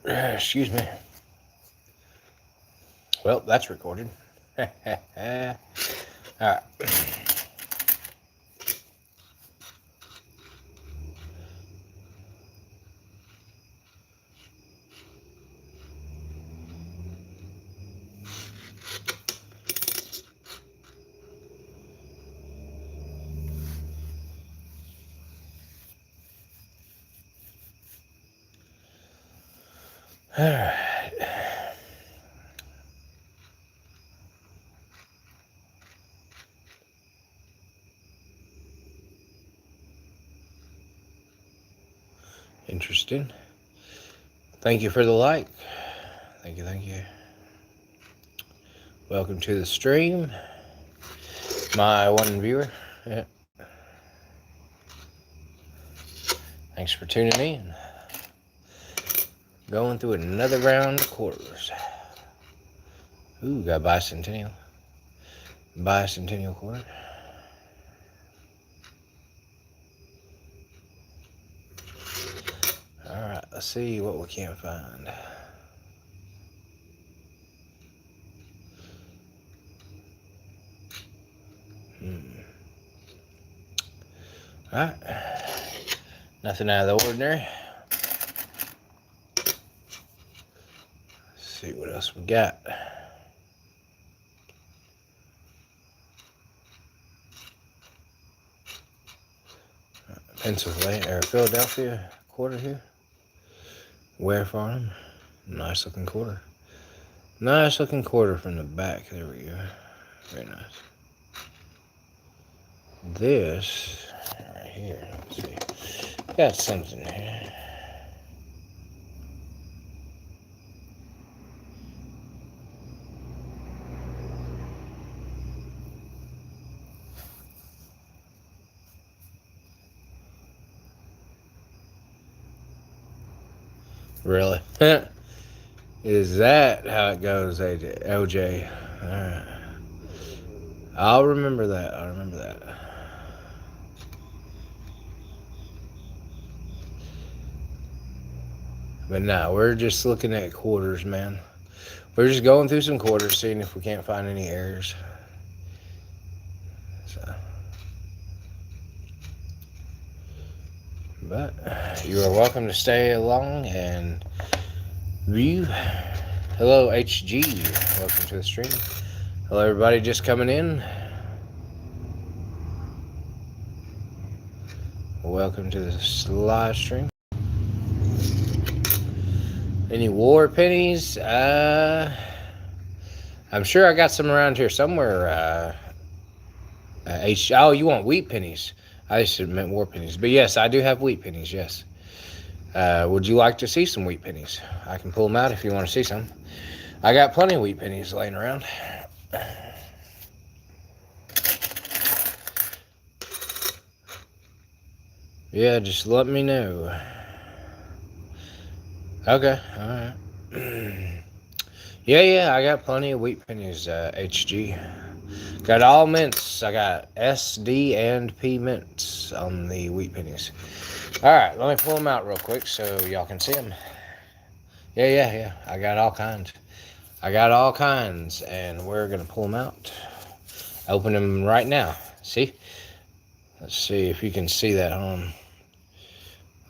Excuse me. Well, that's recorded. Alright. Alright. Interesting. Thank you for the like. Thank you. Welcome to the stream. My one viewer. Yeah. Thanks for tuning in. Going through another round of quarters. Ooh, got bicentennial. Bicentennial quarter. Alright, let's see what we can find. Alright. Nothing out of the ordinary. Let's see what else we got. Pennsylvania or Philadelphia quarter here. Ware Farm. Nice looking quarter. Nice looking quarter from the back. There we go. Very nice. This right here. Let's see. Got something here. Really? Is that how it goes, AJ? OJ? Alright. I'll remember that. But no, we're just looking at quarters, man. We're just going through some quarters, seeing if we can't find any errors. So. But you are welcome to stay along and view. Hello, HG. Welcome to the stream. Hello, everybody just coming in. Welcome to this live stream. Any war pennies? I'm sure I got some around here somewhere. Oh, you want wheat pennies? I just meant war pennies. But yes, I do have wheat pennies, yes. Would you like to see some wheat pennies? I can pull them out if you want to see some. I got plenty of wheat pennies laying around. Yeah, just let me know. Okay, alright. Yeah, I got plenty of wheat pennies, HG. Got all mints. I got S, D, and P mints on the wheat pennies. Alright, let me pull them out real quick so y'all can see them. Yeah. I got all kinds. And we're going to pull them out. Open them right now. See? Let's see if you can see that on.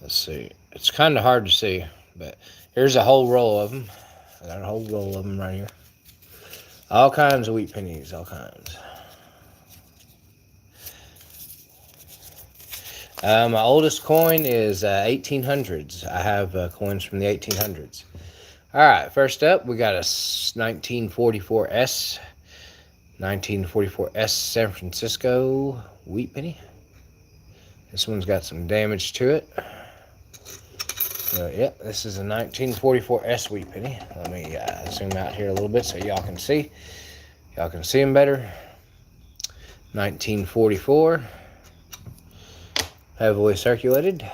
Let's see. It's kind of hard to see, but here's a whole roll of them. I got a whole roll of them right here. All kinds of wheat pennies, all kinds. My oldest coin is 1800s. I have coins from the 1800s. All right, first up, we got a 1944S. 1944S San Francisco wheat penny. This one's got some damage to it. Yep, this is a 1944S wheat penny. Let me zoom out here a little bit so y'all can see. Y'all can see them better. 1944. Heavily circulated.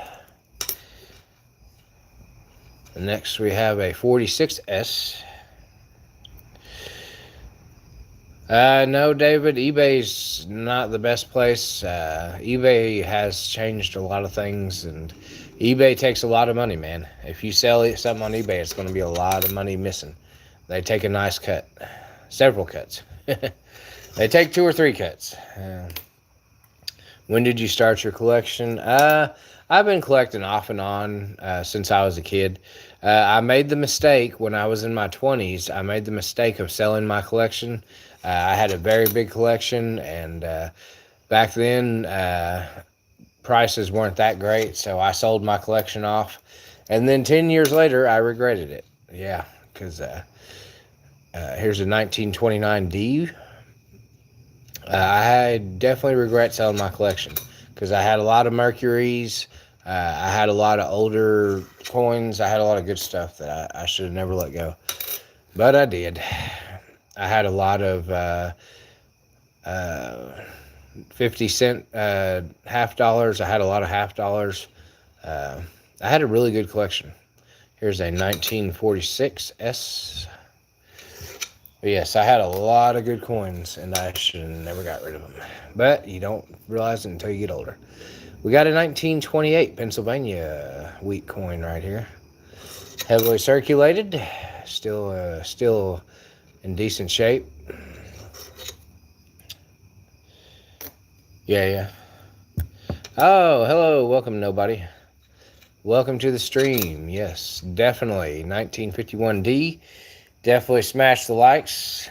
And next we have a 46S. No, David, eBay's not the best place. eBay has changed a lot of things, and eBay takes a lot of money, man. If you sell something on eBay, it's going to be a lot of money missing. They take a nice cut, several cuts. They take 2 or 3 cuts. When did you start your collection? I've been collecting off and on since I was a kid. I made the mistake when I was in my 20s. I made the mistake of selling my collection. I had a very big collection, and back then prices weren't that great, so I sold my collection off. And then 10 years later, I regretted it. Yeah, because here's a 1929 D. I definitely regret selling my collection because I had a lot of Mercuries. I had a lot of older coins. I had a lot of good stuff that I should have never let go. But I did. I had a lot of 50-cent half dollars. I had a lot of half dollars. I had a really good collection. Here's a 1946 S. Yes, I had a lot of good coins, and I should have never got rid of them. But you don't realize it until you get older. We got a 1928 Pennsylvania wheat coin right here. Heavily circulated. Still in decent shape. Yeah. Oh, hello. Welcome, nobody. Welcome to the stream. Yes, definitely. 1951D. Definitely smash the likes.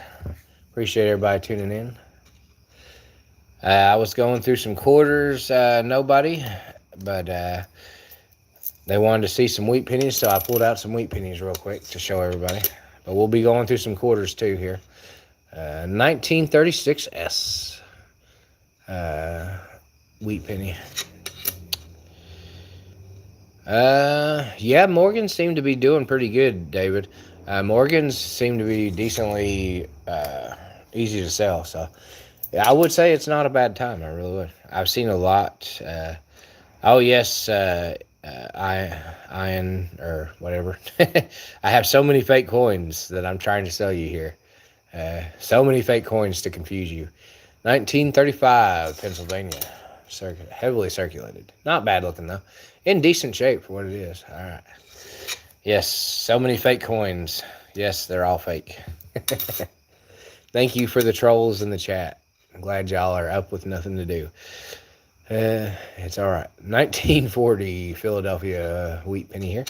Appreciate everybody tuning in. I was going through some quarters, nobody, but they wanted to see some wheat pennies, so I pulled out some wheat pennies real quick to show everybody. But we'll be going through some quarters too here. 1936 S wheat penny. Yeah, Morgans seem to be doing pretty good, David. Morgans seem to be decently easy to sell, so I would say it's not a bad time. I really would. I've seen a lot. Oh yes, iron or whatever. I have so many fake coins that I'm trying to sell you here. So many fake coins to confuse you. 1935 Pennsylvania, heavily circulated. Not bad looking though. In decent shape for what it is. All right. Yes, so many fake coins. Yes, they're all fake. Thank you for the trolls in the chat. I'm glad y'all are up with nothing to do. It's all right. 1940 Philadelphia wheat penny here.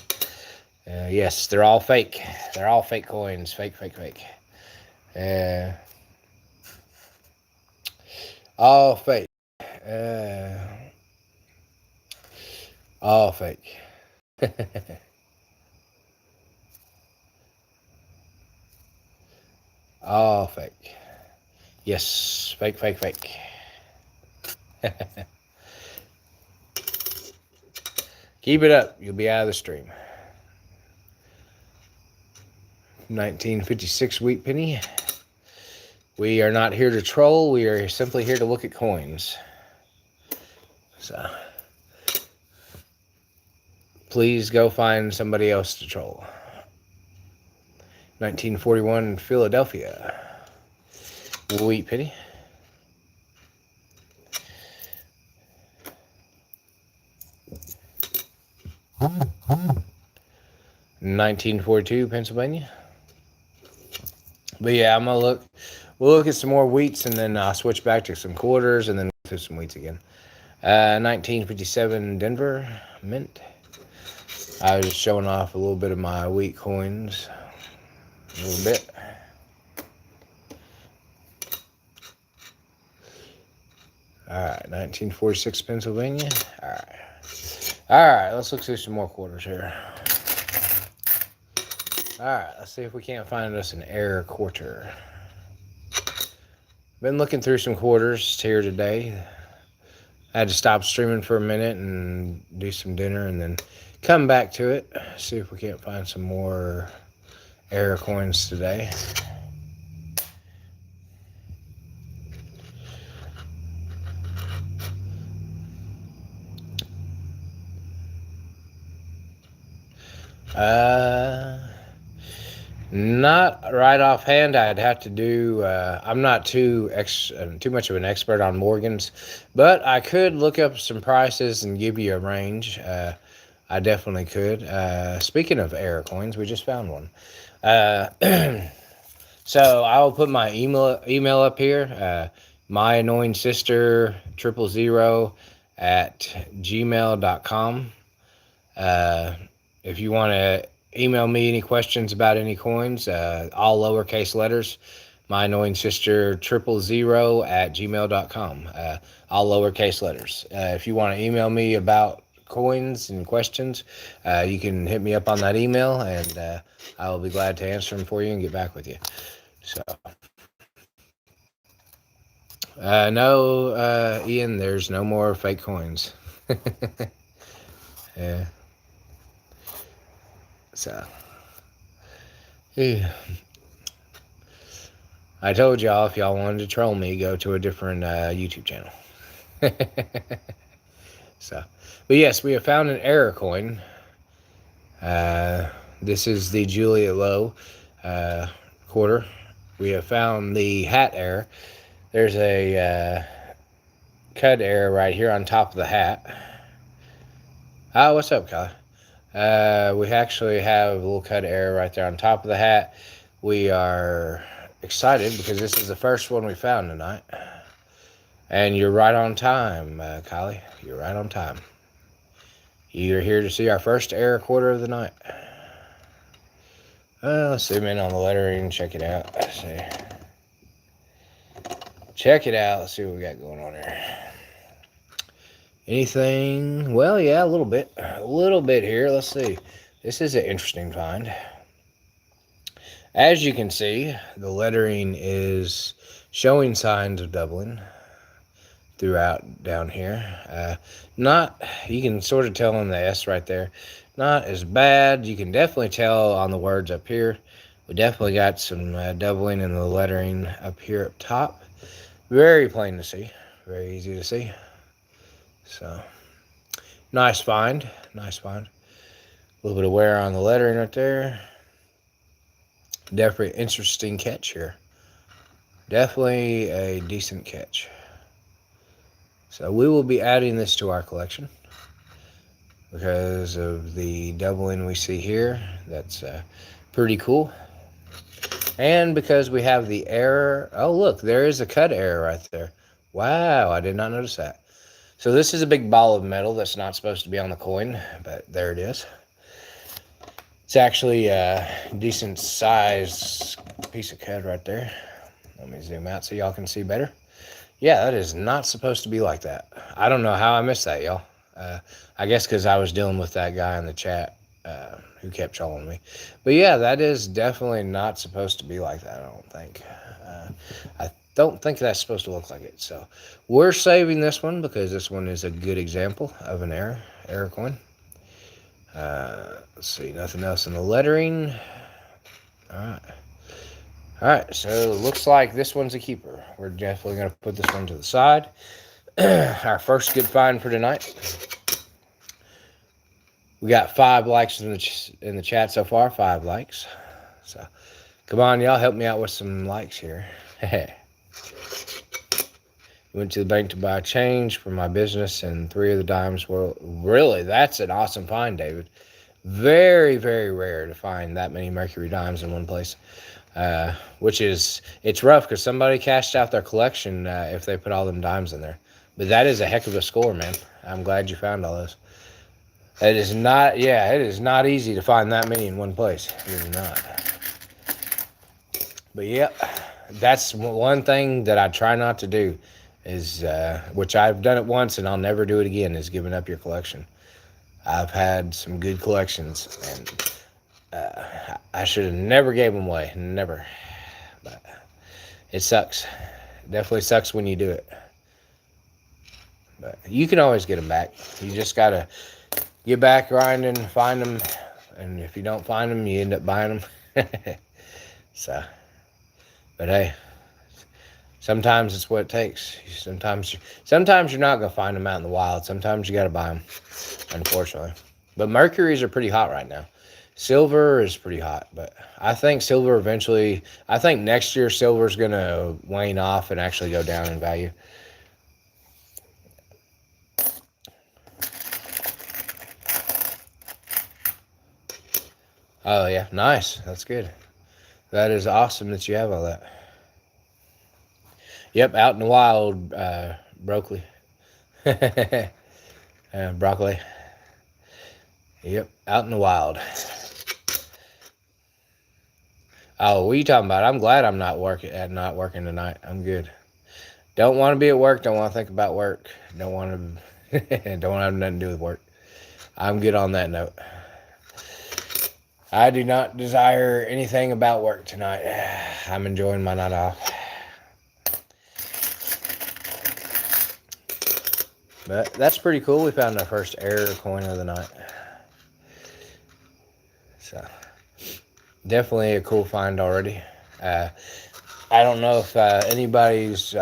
Yes, they're all fake. They're all fake coins. Fake. All fake. All fake. All fake. Yes, fake. Keep it up. You'll be out of the stream. 1956 wheat penny. We are not here to troll. We are simply here to look at coins. So please go find somebody else to troll. 1941 Philadelphia wheat penny. Mm-hmm. 1942 Pennsylvania. But yeah, we'll look at some more wheats, and then I'll switch back to some quarters, and then through some wheats again. 1957 Denver mint. I was just showing off a little bit of my wheat coins. A little bit. Alright, 1946 Pennsylvania. Alright, let's look through some more quarters here. Alright, let's see if we can't find us an error quarter. Been looking through some quarters here today. I had to stop streaming for a minute and do some dinner and then come back to it. See if we can't find some more error coins today. Not right offhand. I'd have to do. I'm not too much of an expert on Morgans, but I could look up some prices and give you a range. I definitely could. Speaking of error coins, we just found one. Uh, so I'll put my email up here. My annoying sister 000 at gmail.com. If you want to email me any questions about any coins, all lowercase letters. My annoying sister 000 at gmail.com. All lowercase letters. If you want to email me about coins and questions, you can hit me up on that email, and I will be glad to answer them for you and get back with you. So, no, Ian, there's no more fake coins. Yeah. So, yeah. I told y'all if y'all wanted to troll me, go to a different YouTube channel. So, but yes, we have found an error coin. This is the Julia Low quarter. We have found the hat error. There's a cut error right here on top of the hat. Oh, what's up, Kylie? We actually have a little cut error right there on top of the hat. We are excited because this is the first one we found tonight. And you're right on time, Kylie. You're right on time. You're here to see our first error quarter of the night. Let's zoom in on the lettering, check it out. Let's see. Check it out. Let's see what we got going on here. Anything? Well, yeah, a little bit. A little bit here. Let's see. This is an interesting find. As you can see, the lettering is showing signs of doubling throughout down here. You can sort of tell on the S right there. Not as bad. You can definitely tell on the words up here. We definitely got some doubling in the lettering up here up top. Very plain to see. Very easy to see. So, nice find. Nice find. A little bit of wear on the lettering right there. Definitely interesting catch here. Definitely a decent catch. So we will be adding this to our collection because of the doubling we see here. That's pretty cool. And because we have the error. Oh, look, there is a cut error right there. Wow, I did not notice that. So this is a big ball of metal that's not supposed to be on the coin, but there it is. It's actually a decent size piece of cut right there. Let me zoom out so y'all can see better. Yeah, that is not supposed to be like that. I don't know how I missed that, y'all. I guess because I was dealing with that guy in the chat who kept trolling me. But yeah, that is definitely not supposed to be like that, I don't think. I don't think that's supposed to look like it. So we're saving this one because this one is a good example of an error coin. Let's see, nothing else in the lettering. All right, so it looks like this one's a keeper. We're definitely going to put this one to the side. Our first good find for tonight. We got 5 likes in the chat so far. 5 likes. So, come on, y'all, help me out with some likes here. Went to the bank to buy change for my business, and 3 of the dimes were... Really, that's an awesome find, David. Very, very rare to find that many Mercury dimes in one place. Which is... It's rough because somebody cashed out their collection if they put all them dimes in there. But that is a heck of a score, man. I'm glad you found all those. It is not... Yeah, it is not easy to find that many in one place. It is not. But, yeah, that's one thing that I try not to do. Is which I've done it once and I'll never do it again, is giving up your collection. I've had some good collections and I should have never gave them away. Never. But it sucks. It definitely sucks when you do it. But you can always get them back. You just got to get back grinding, find them. And if you don't find them, you end up buying them. So, but hey. Sometimes it's what it takes. Sometimes you're not going to find them out in the wild. Sometimes you got to buy them, unfortunately. But Mercuries are pretty hot right now. Silver is pretty hot, but I think silver eventually, I think next year silver's going to wane off and actually go down in value. Oh, yeah. Nice. That's good. That is awesome that you have all that. Yep, out in the wild, broccoli. Broccoli. Yep, out in the wild. Oh, what are you talking about? I'm glad I'm not working tonight. I'm good. Don't want to be at work. Don't want to think about work. Don't want to. Don't want to have nothing to do with work. I'm good on that note. I do not desire anything about work tonight. I'm enjoying my night off. But that's pretty cool. We found our first error coin of the night. So, definitely a cool find already. I don't know if anybody's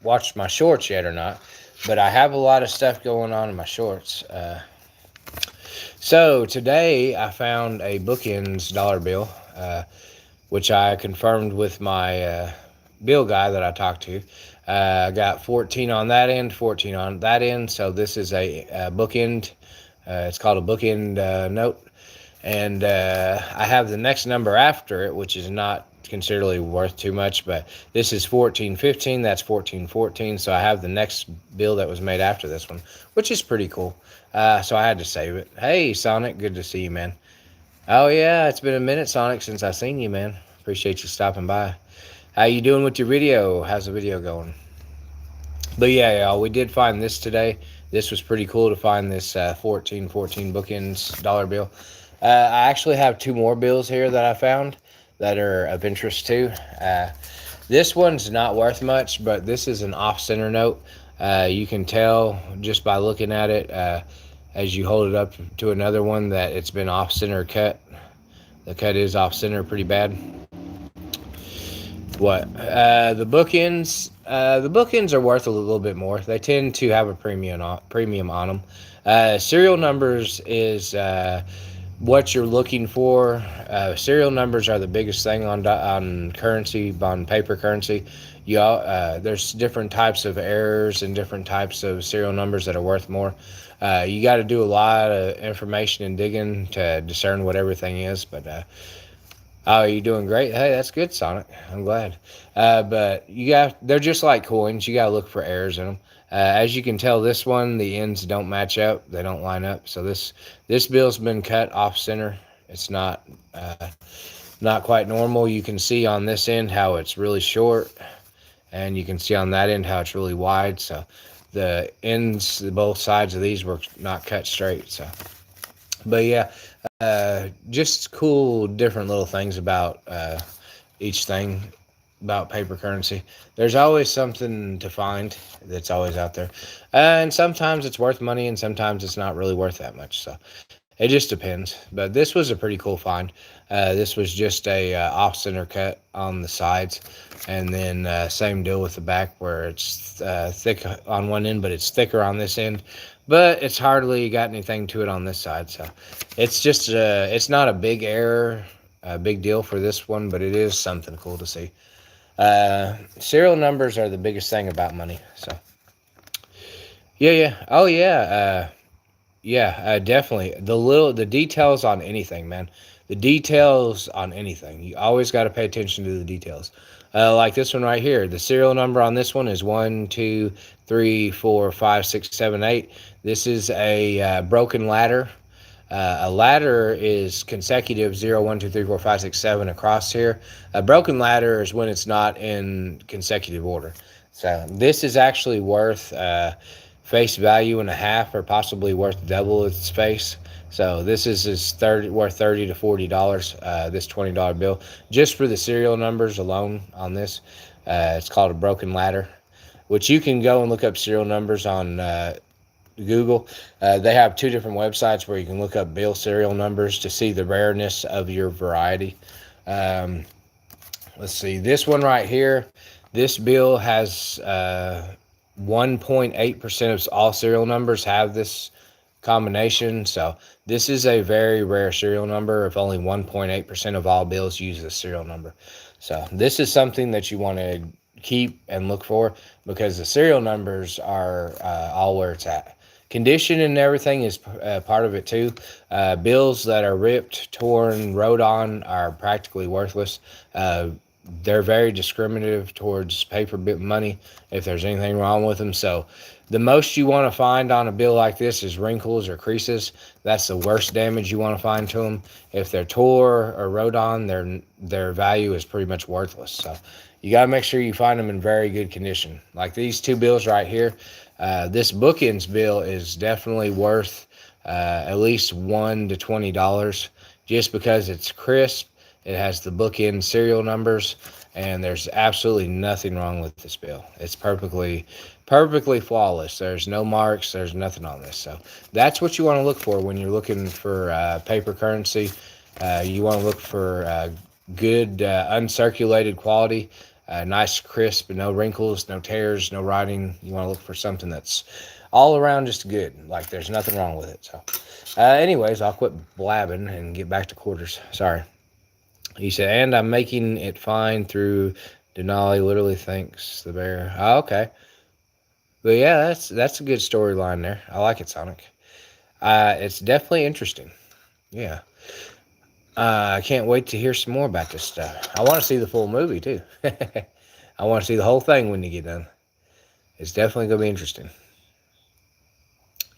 watched my shorts yet or not, but I have a lot of stuff going on in my shorts. So today I found a bookends dollar bill, which I confirmed with my bill guy that I talked to. I got 14 on that end, 14 on that end. So this is a bookend. It's called a bookend note. And I have the next number after it, which is not considerably worth too much, but this is 1415. That's 1414. So I have the next bill that was made after this one, which is pretty cool. So I had to save it. Hey, Sonic, good to see you, man. Oh, yeah, it's been a minute, Sonic, since I seen you, man. Appreciate you stopping by. How you doing with your video? How's the video going? But yeah, y'all, we did find this today. This was pretty cool to find this 1414 bookends dollar bill. I actually have two more bills here that I found that are of interest too. This one's not worth much, but this is an off-center note. You can tell just by looking at it as you hold it up to another one that it's been off-center cut. The cut is off-center pretty bad. The bookends? The bookends are worth a little bit more. They tend to have a premium on them. Serial numbers is what you're looking for. Serial numbers are the biggest thing on currency, on paper currency. There's different types of errors and different types of serial numbers that are worth more. You got to do a lot of information and digging to discern what everything is, but oh, you're doing great. Hey, that's good, Sonic. I'm glad. But they're just like coins. You got to look for errors in them. As you can tell, this one, the ends don't match up. They don't line up. So this bill's been cut off center. It's not quite normal. You can see on this end how it's really short, and you can see on that end how it's really wide. So the ends, both sides of these were not cut straight. So, but yeah, just cool, different little things about each thing about paper currency. There's always something to find that's always out there, and sometimes it's worth money, and sometimes it's not really worth that much. So it just depends. But this was a pretty cool find. This was just a off-center cut on the sides, and then same deal with the back where it's thick on one end, but it's thicker on this end. But it's hardly got anything to it on this side. So it's just it's not a big error, a big deal for this one, but it is something cool to see. Serial numbers are the biggest thing about money. So yeah. Oh yeah. Definitely. The details on anything, man. The details on anything. You always got to pay attention to the details. Like this one right here. The serial number on this one is 1, 2, 3, 4, 5, 6, 7, 8. This is a broken ladder. A ladder is consecutive 0, 1, 2, 3, 4, 5, 6, 7 across here. A broken ladder is when it's not in consecutive order. So this is actually worth face value and a half, or possibly worth double its face. So this is worth $30 to $40. This $20 bill just for the serial numbers alone on this. It's called a broken ladder, which you can go and look up serial numbers on Google. They have two different websites where you can look up bill serial numbers to see the rareness of your variety. Let's see, this one right here. This bill has 1.8% of all serial numbers have this combination. So this is a very rare serial number. If only 1.8% of all bills use this serial number. So this is something that you want to keep and look for, because the serial numbers are all where it's at. Condition and everything is part of it too. Bills that are ripped, torn, wrote on are practically worthless. They're very discriminative towards paper bit money if there's anything wrong with them. So the most you want to find on a bill like this is wrinkles or creases. That's the worst damage you want to find to them. If they're tore or wrote on, their value is pretty much worthless. So you got to make sure you find them in very good condition. Like these two bills right here. This bookends bill is definitely worth at least $1 to $20, just because it's crisp. It has the bookend serial numbers, and there's absolutely nothing wrong with this bill. It's perfectly flawless. There's no marks. There's nothing on this. So that's what you want to look for when you're looking for paper currency. You want to look for good uncirculated quality. Nice, crisp, no wrinkles, no tears, no writing. You want to look for something that's all around just good. Like there's nothing wrong with it. So, anyways, I'll quit blabbing and get back to quarters. Sorry. He said, and I'm making it fine through Denali. Literally, thanks the bear. Oh, okay. But yeah, that's a good storyline there. I like it, Sonic. It's definitely interesting. Yeah. I can't wait to hear some more about this stuff. I want to see the full movie too. I want to see the whole thing when you get done. It's definitely gonna be interesting.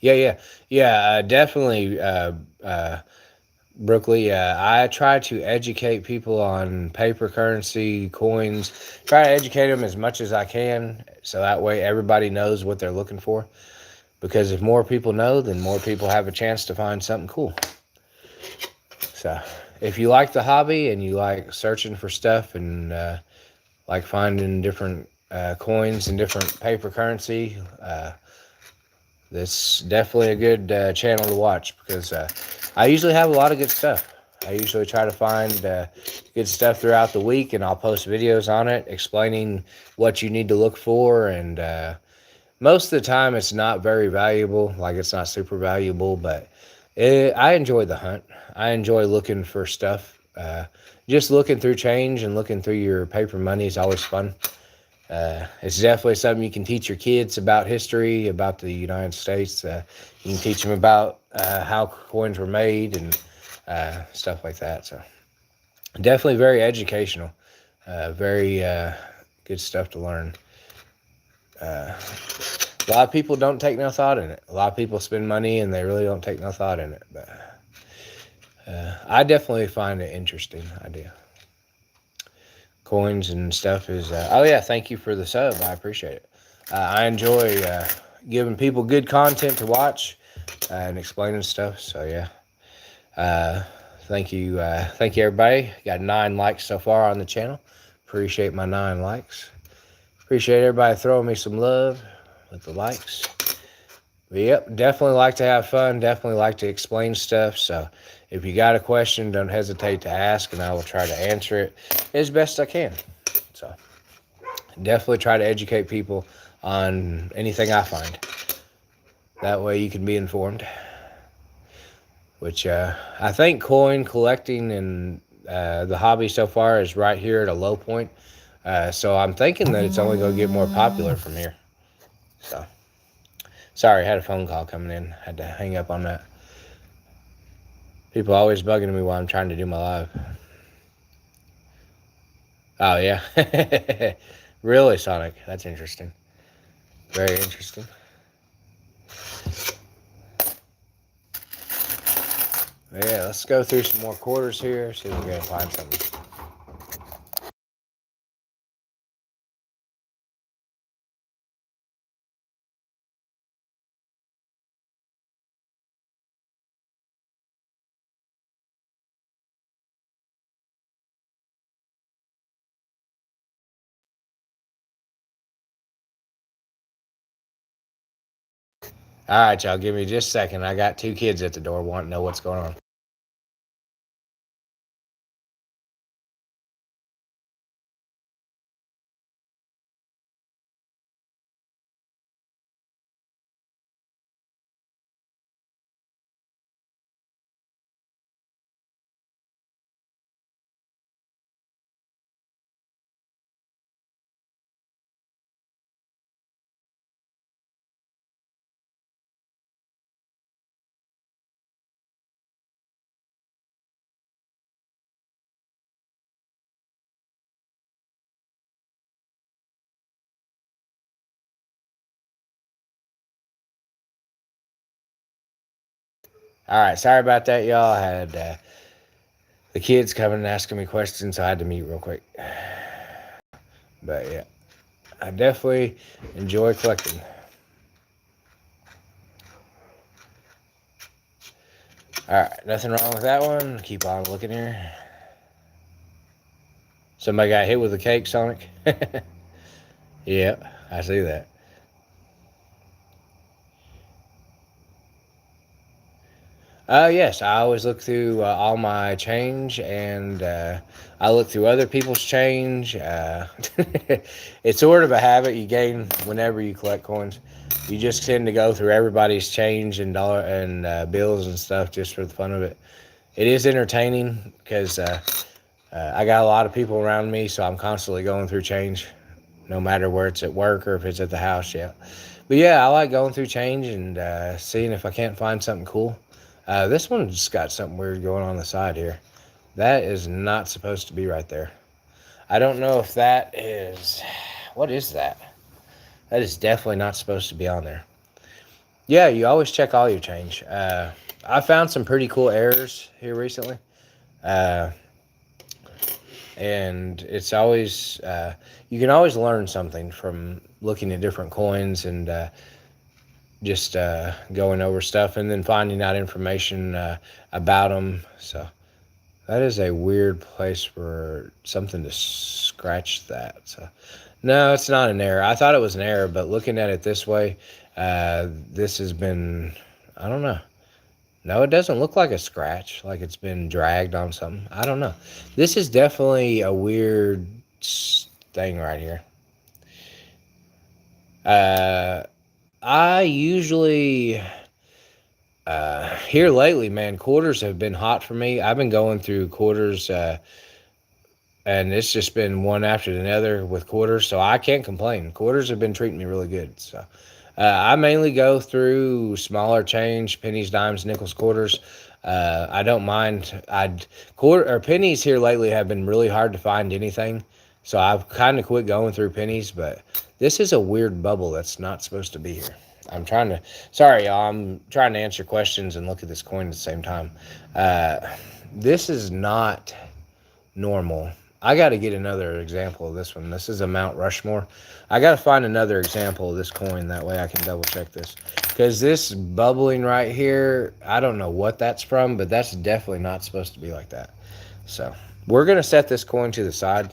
Yeah. Definitely, Brooklyn. I try to educate people on paper currency, coins. Try to educate them as much as I can, so that way everybody knows what they're looking for. Because if more people know, then more people have a chance to find something cool. So, if you like the hobby and you like searching for stuff and like finding different coins and different paper currency, this definitely a good channel to watch, because I usually have a lot of good stuff. I usually try to find good stuff throughout the week, and I'll post videos on it explaining what you need to look for. And most of the time, it's not very valuable. Like, it's not super valuable, but I enjoy the hunt. I enjoy looking for stuff. Just looking through change and looking through your paper money is always fun. It's definitely something you can teach your kids about history, about the United States. You can teach them about how coins were made and stuff like that. So definitely very educational, very good stuff to learn. A lot of people don't take no thought in it. A lot of people spend money and they really don't take no thought in it. But I definitely find it interesting idea. Coins and stuff is oh yeah, thank you for the sub. I appreciate it. I enjoy giving people good content to watch and explaining stuff. So yeah, thank you everybody. Got 9 likes so far on the channel. Appreciate my 9 likes. Appreciate everybody throwing me some love with the likes. But yep, definitely like to have fun. Definitely like to explain stuff. So if you got a question, don't hesitate to ask, and I will try to answer it as best I can. So definitely try to educate people on anything I find. That way you can be informed. Which I think coin collecting and the hobby so far is right here at a low point. So I'm thinking that it's only going to get more popular from here. So sorry, I had a phone call coming in. Had to hang up on that. People always bugging me while I'm trying to do my live. Oh, yeah. Really, Sonic? That's interesting. Very interesting. Yeah, let's go through some more quarters here, see if we're going to find something. All right, y'all, give me just a second. I got 2 kids at the door wanting to know what's going on. All right, sorry about that, y'all. I had the kids coming and asking me questions, so I had to mute real quick. But yeah, I definitely enjoy collecting. All right, nothing wrong with that one. Keep on looking here. Somebody got hit with a cake, Sonic. Yep, I see that. Yes, I always look through all my change, and I look through other people's change. It's sort of a habit you gain whenever you collect coins. You just tend to go through everybody's change and dollar and bills and stuff just for the fun of it. It is entertaining because I got a lot of people around me, so I'm constantly going through change, no matter where it's at work or if it's at the house. Yeah, but yeah, I like going through change and seeing if I can't find something cool. This one just got something weird going on the side here. That is not supposed to be right there. I don't know if that is... What is that? That is definitely not supposed to be on there. Yeah, you always check all your change. I found some pretty cool errors here recently. Uh, and it's always... you can always learn something from looking at different coins and just going over stuff and then finding out information about them. So that is a weird place for something to scratch that. So no, it's not an error. I thought it was an error, but looking at it this way, this has been, I don't know. No, it doesn't look like a scratch, like it's been dragged on something. I don't know. This is definitely a weird thing right here. I usually here lately, man, quarters have been hot for me. I've been going through quarters, and it's just been one after another with quarters, so I can't complain. Quarters have been treating me really good. So I mainly go through smaller change, pennies, dimes, nickels, quarters. I don't mind. Pennies here lately have been really hard to find anything, so I've kind of quit going through pennies. But this is a weird bubble that's not supposed to be here. Sorry, y'all. I'm trying to answer questions and look at this coin at the same time. This is not normal. I got to get another example of this one. This is a Mount Rushmore. I got to find another example of this coin. That way I can double check this. Because this bubbling right here, I don't know what that's from, but that's definitely not supposed to be like that. So we're going to set this coin to the side.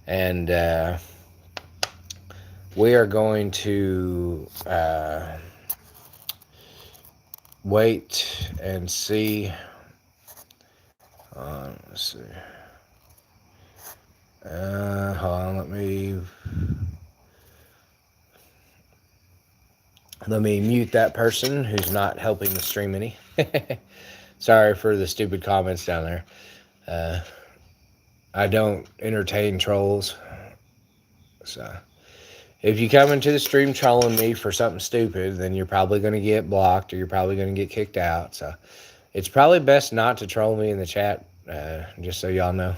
And we are going to wait and see. Let's see. Hold on, let me mute that person who's not helping the stream any. Sorry for the stupid comments down there. I don't entertain trolls. So if you come into the stream trolling me for something stupid, then you're probably going to get blocked or you're probably going to get kicked out. So it's probably best not to troll me in the chat, just so y'all know.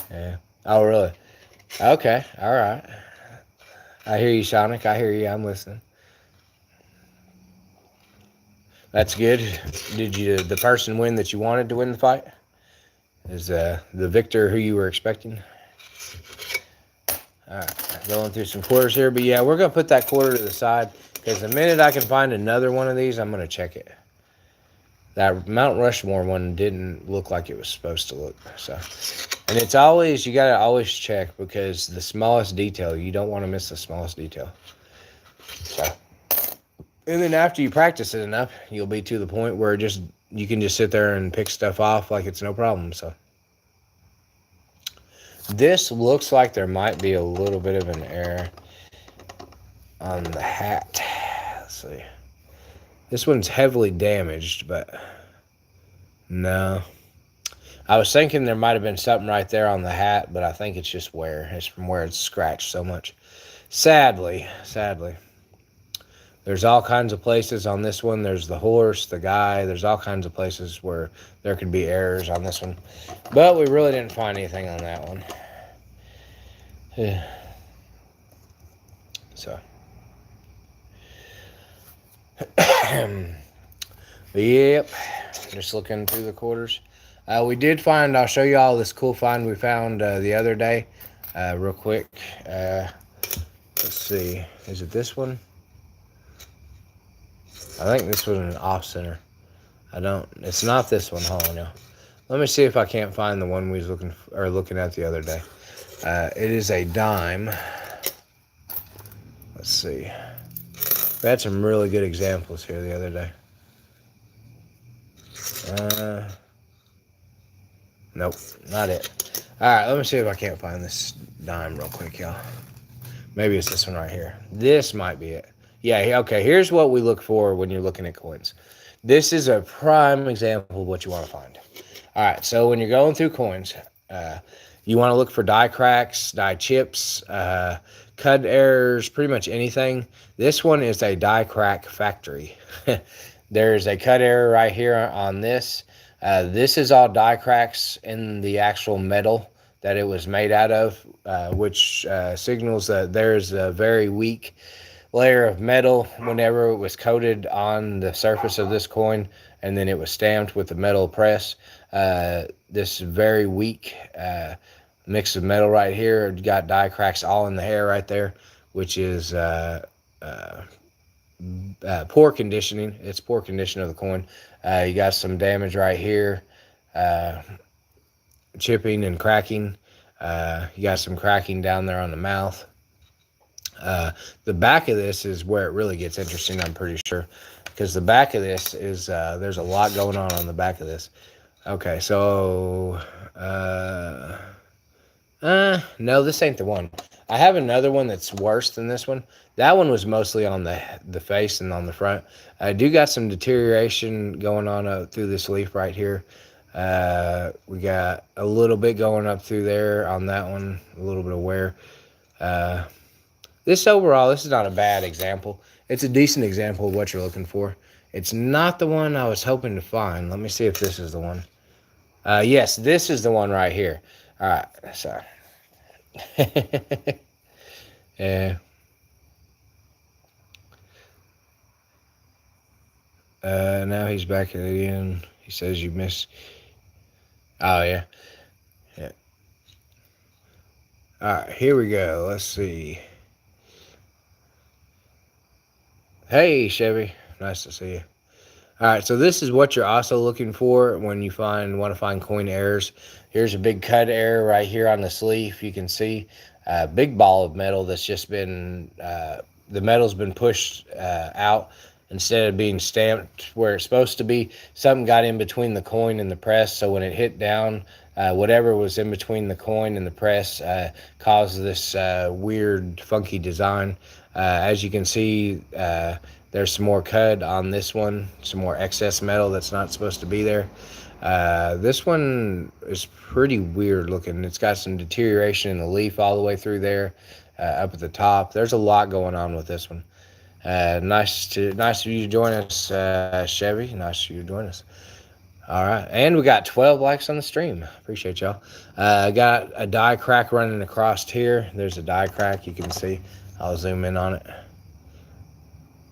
Yeah. Oh, really? Okay. All right. I hear you, Sonic. I hear you. I'm listening. That's good. Did the person win that you wanted to win the fight? Is the victor who you were expecting? All right. Going through some quarters here. But yeah, we're going to put that quarter to the side because the minute I can find another one of these, I'm going to check it. That Mount Rushmore one didn't look like it was supposed to look. So, and it's always, you got to always check because the smallest detail, you don't want to miss the smallest detail. So, and then after you practice it enough, you'll be to the point where you can just sit there and pick stuff off like it's no problem. So, this looks like there might be a little bit of an error on the hat. Let's see. This one's heavily damaged, but no. I was thinking there might have been something right there on the hat, but I think it's just wear. It's from where it's scratched so much. Sadly. There's all kinds of places on this one. There's the horse, the guy. There's all kinds of places where there could be errors on this one. But we really didn't find anything on that one. Yeah. So. Yep. Just looking through the quarters. We did find, I'll show you all this cool find we found the other day. Real quick. Let's see. Is it this one? I think this was an off center. It's not this one. Hold on now. Let me see if I can't find the one we was looking at the other day. It is a dime. Let's see. We had some really good examples here the other day. Nope, not it. Alright, let me see if I can't find this dime real quick, y'all. Maybe it's this one right here. This might be it. Yeah, okay, here's what we look for when you're looking at coins. This is a prime example of what you want to find. Alright, so when you're going through coins, you want to look for die cracks, die chips, cut errors, pretty much anything. This one is a die crack factory. There's a cut error right here on this. This is all die cracks in the actual metal that it was made out of, which signals that there's a very weak layer of metal whenever it was coated on the surface of this coin, and then it was stamped with the metal press. This very weak mix of metal right here got die cracks all in the hair right there, which is poor conditioning. It's poor condition of the coin. You got some damage right here, chipping and cracking. You got some cracking down there on the mouth. The back of this is where it really gets interesting, I'm pretty sure, because the back of this is there's a lot going on the back of this. Okay, so no, this ain't the one. I have another one that's worse than this one. That one was mostly on the face and on the front. I do got some deterioration going on through this leaf right here. We got a little bit going up through there on that one, a little bit of wear. This is not a bad example. It's a decent example of what you're looking for. It's not the one I was hoping to find. Let me see if this is the one. Yes, this is the one right here. All right, so. Yeah. Now he's back again. He says you missed. Oh, yeah. Yeah. All right, here we go. Let's see. Hey, Chevy. Nice to see you. All right, so this is what you're also looking for when you want to find coin errors. Here's a big cut error right here on the sleeve. You can see a big ball of metal that's just been, the metal's been pushed out instead of being stamped where it's supposed to be. Something got in between the coin and the press, so when it hit down, whatever was in between the coin and the press caused this weird, funky design. As you can see, there's some more cut on this one, some more excess metal that's not supposed to be there. This one is pretty weird looking. It's got some deterioration in the leaf all the way through there, up at the top. There's a lot going on with this one. Nice of you to join us, Chevy. Nice of you to join us. All right, and we got 12 likes on the stream. Appreciate y'all. Got a die crack running across here. There's a die crack you can see. I'll zoom in on it.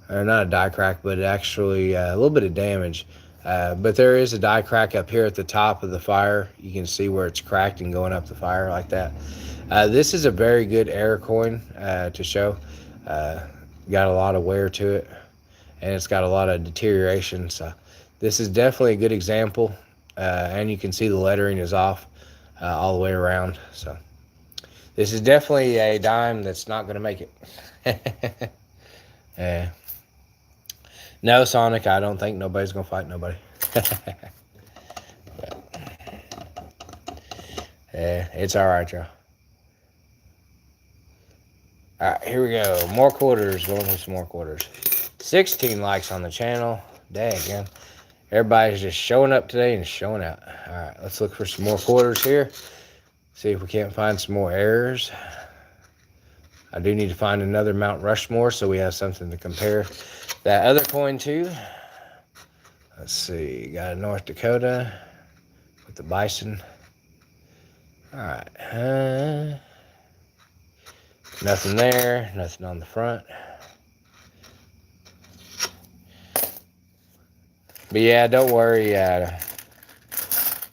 Or not a die crack, but actually a little bit of damage. But there is a die crack up here at the top of the fire. You can see where it's cracked and going up the fire like that. This is a very good error coin to show. Got a lot of wear to it, and it's got a lot of deterioration. So this is definitely a good example, and you can see the lettering is off all the way around. So this is definitely a dime that's not going to make it. Yeah. No, Sonic, I don't think nobody's going to fight nobody. Yeah, it's all right, y'all. All right, here we go. More quarters. Going with some more quarters. 16 likes on the channel. Dang, again. Everybody's just showing up today and showing out. All right, let's look for some more quarters here. See if we can't find some more errors. I do need to find another Mount Rushmore so we have something to compare that other coin to. Let's see. Got a North Dakota with the bison. All right. Nothing there. Nothing on the front. But yeah, don't worry.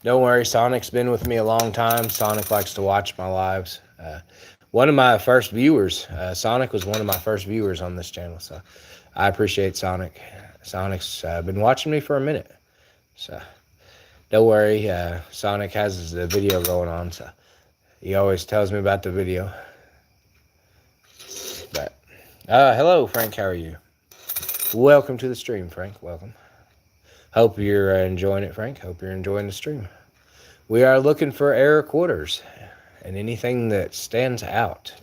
Don't worry. Sonic's been with me a long time. Sonic likes to watch my lives. One of my first viewers. Sonic was one of my first viewers on this channel. So I appreciate Sonic. Sonic's been watching me for a minute. So don't worry. Sonic has the video going on. So he always tells me about the video. But hello, Frank. How are you? Welcome to the stream, Frank. Welcome. Hope you're enjoying it, Frank. Hope you're enjoying the stream. We are looking for error quarters and anything that stands out.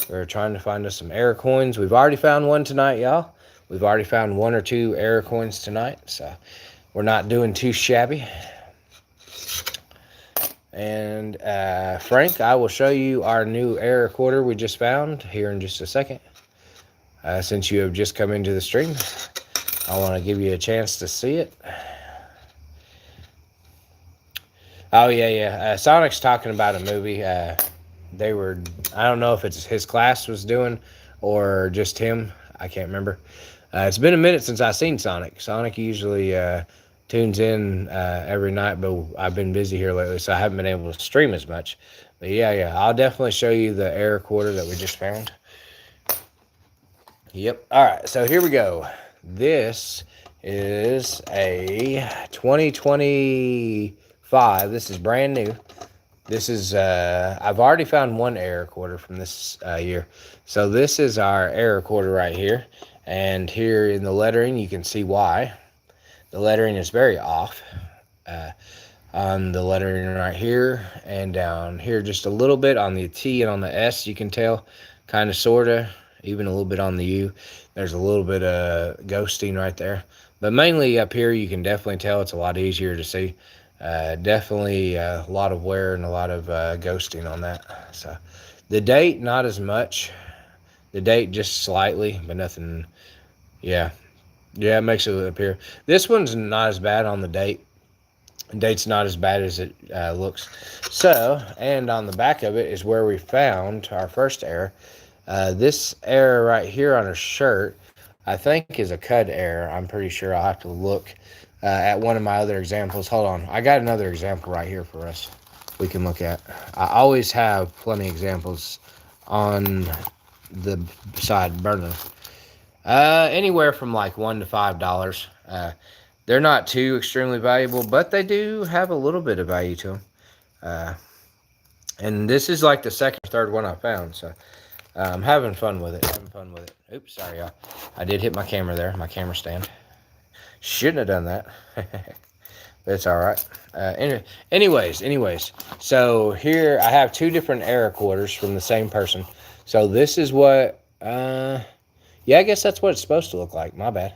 We're trying to find us some error coins. We've already found one tonight, y'all. We've already found 1 or 2 error coins tonight, so we're not doing too shabby. And Frank, I will show you our new error quarter we just found here in just a second. Since you have just come into the stream, I want to give you a chance to see it. Oh, yeah. Sonic's talking about a movie. I don't know if it's his class was doing or just him. I can't remember. It's been a minute since I've seen Sonic. Sonic usually tunes in every night, but I've been busy here lately, so I haven't been able to stream as much. But yeah, I'll definitely show you the error quarter that we just found. Yep. All right, so here we go. This is a 2025. This is brand new. This is, I've already found 1 error quarter from this year. So this is our error quarter right here. And here in the lettering, you can see why. The lettering is very off. On the lettering right here and down here just a little bit on the T and on the S, you can tell, kind of, sort of. Even a little bit on the U. There's a little bit of ghosting right there. But mainly up here, you can definitely tell it's a lot easier to see. Definitely a lot of wear and a lot of ghosting on that. So the date, not as much. The date just slightly, but nothing. Yeah, it makes it appear. This one's not as bad on the date. The date's not as bad as it looks. So, and on the back of it is where we found our first error. This error right here on her shirt, I think, is a CUD error. I'm pretty sure. I'll have to look at one of my other examples. Hold on. I got another example right here for us we can look at. I always have plenty of examples on the side burner. Anywhere from like $1 to $5. They're not too extremely valuable, but they do have a little bit of value to them. And this is like the second or third one I found, so I'm having fun with it. Oops, sorry, y'all. I did hit my camera there, my camera stand. Shouldn't have done that. But it's all right. Anyways. So here I have 2 different error quarters from the same person. So this is what, yeah, I guess that's what it's supposed to look like. My bad.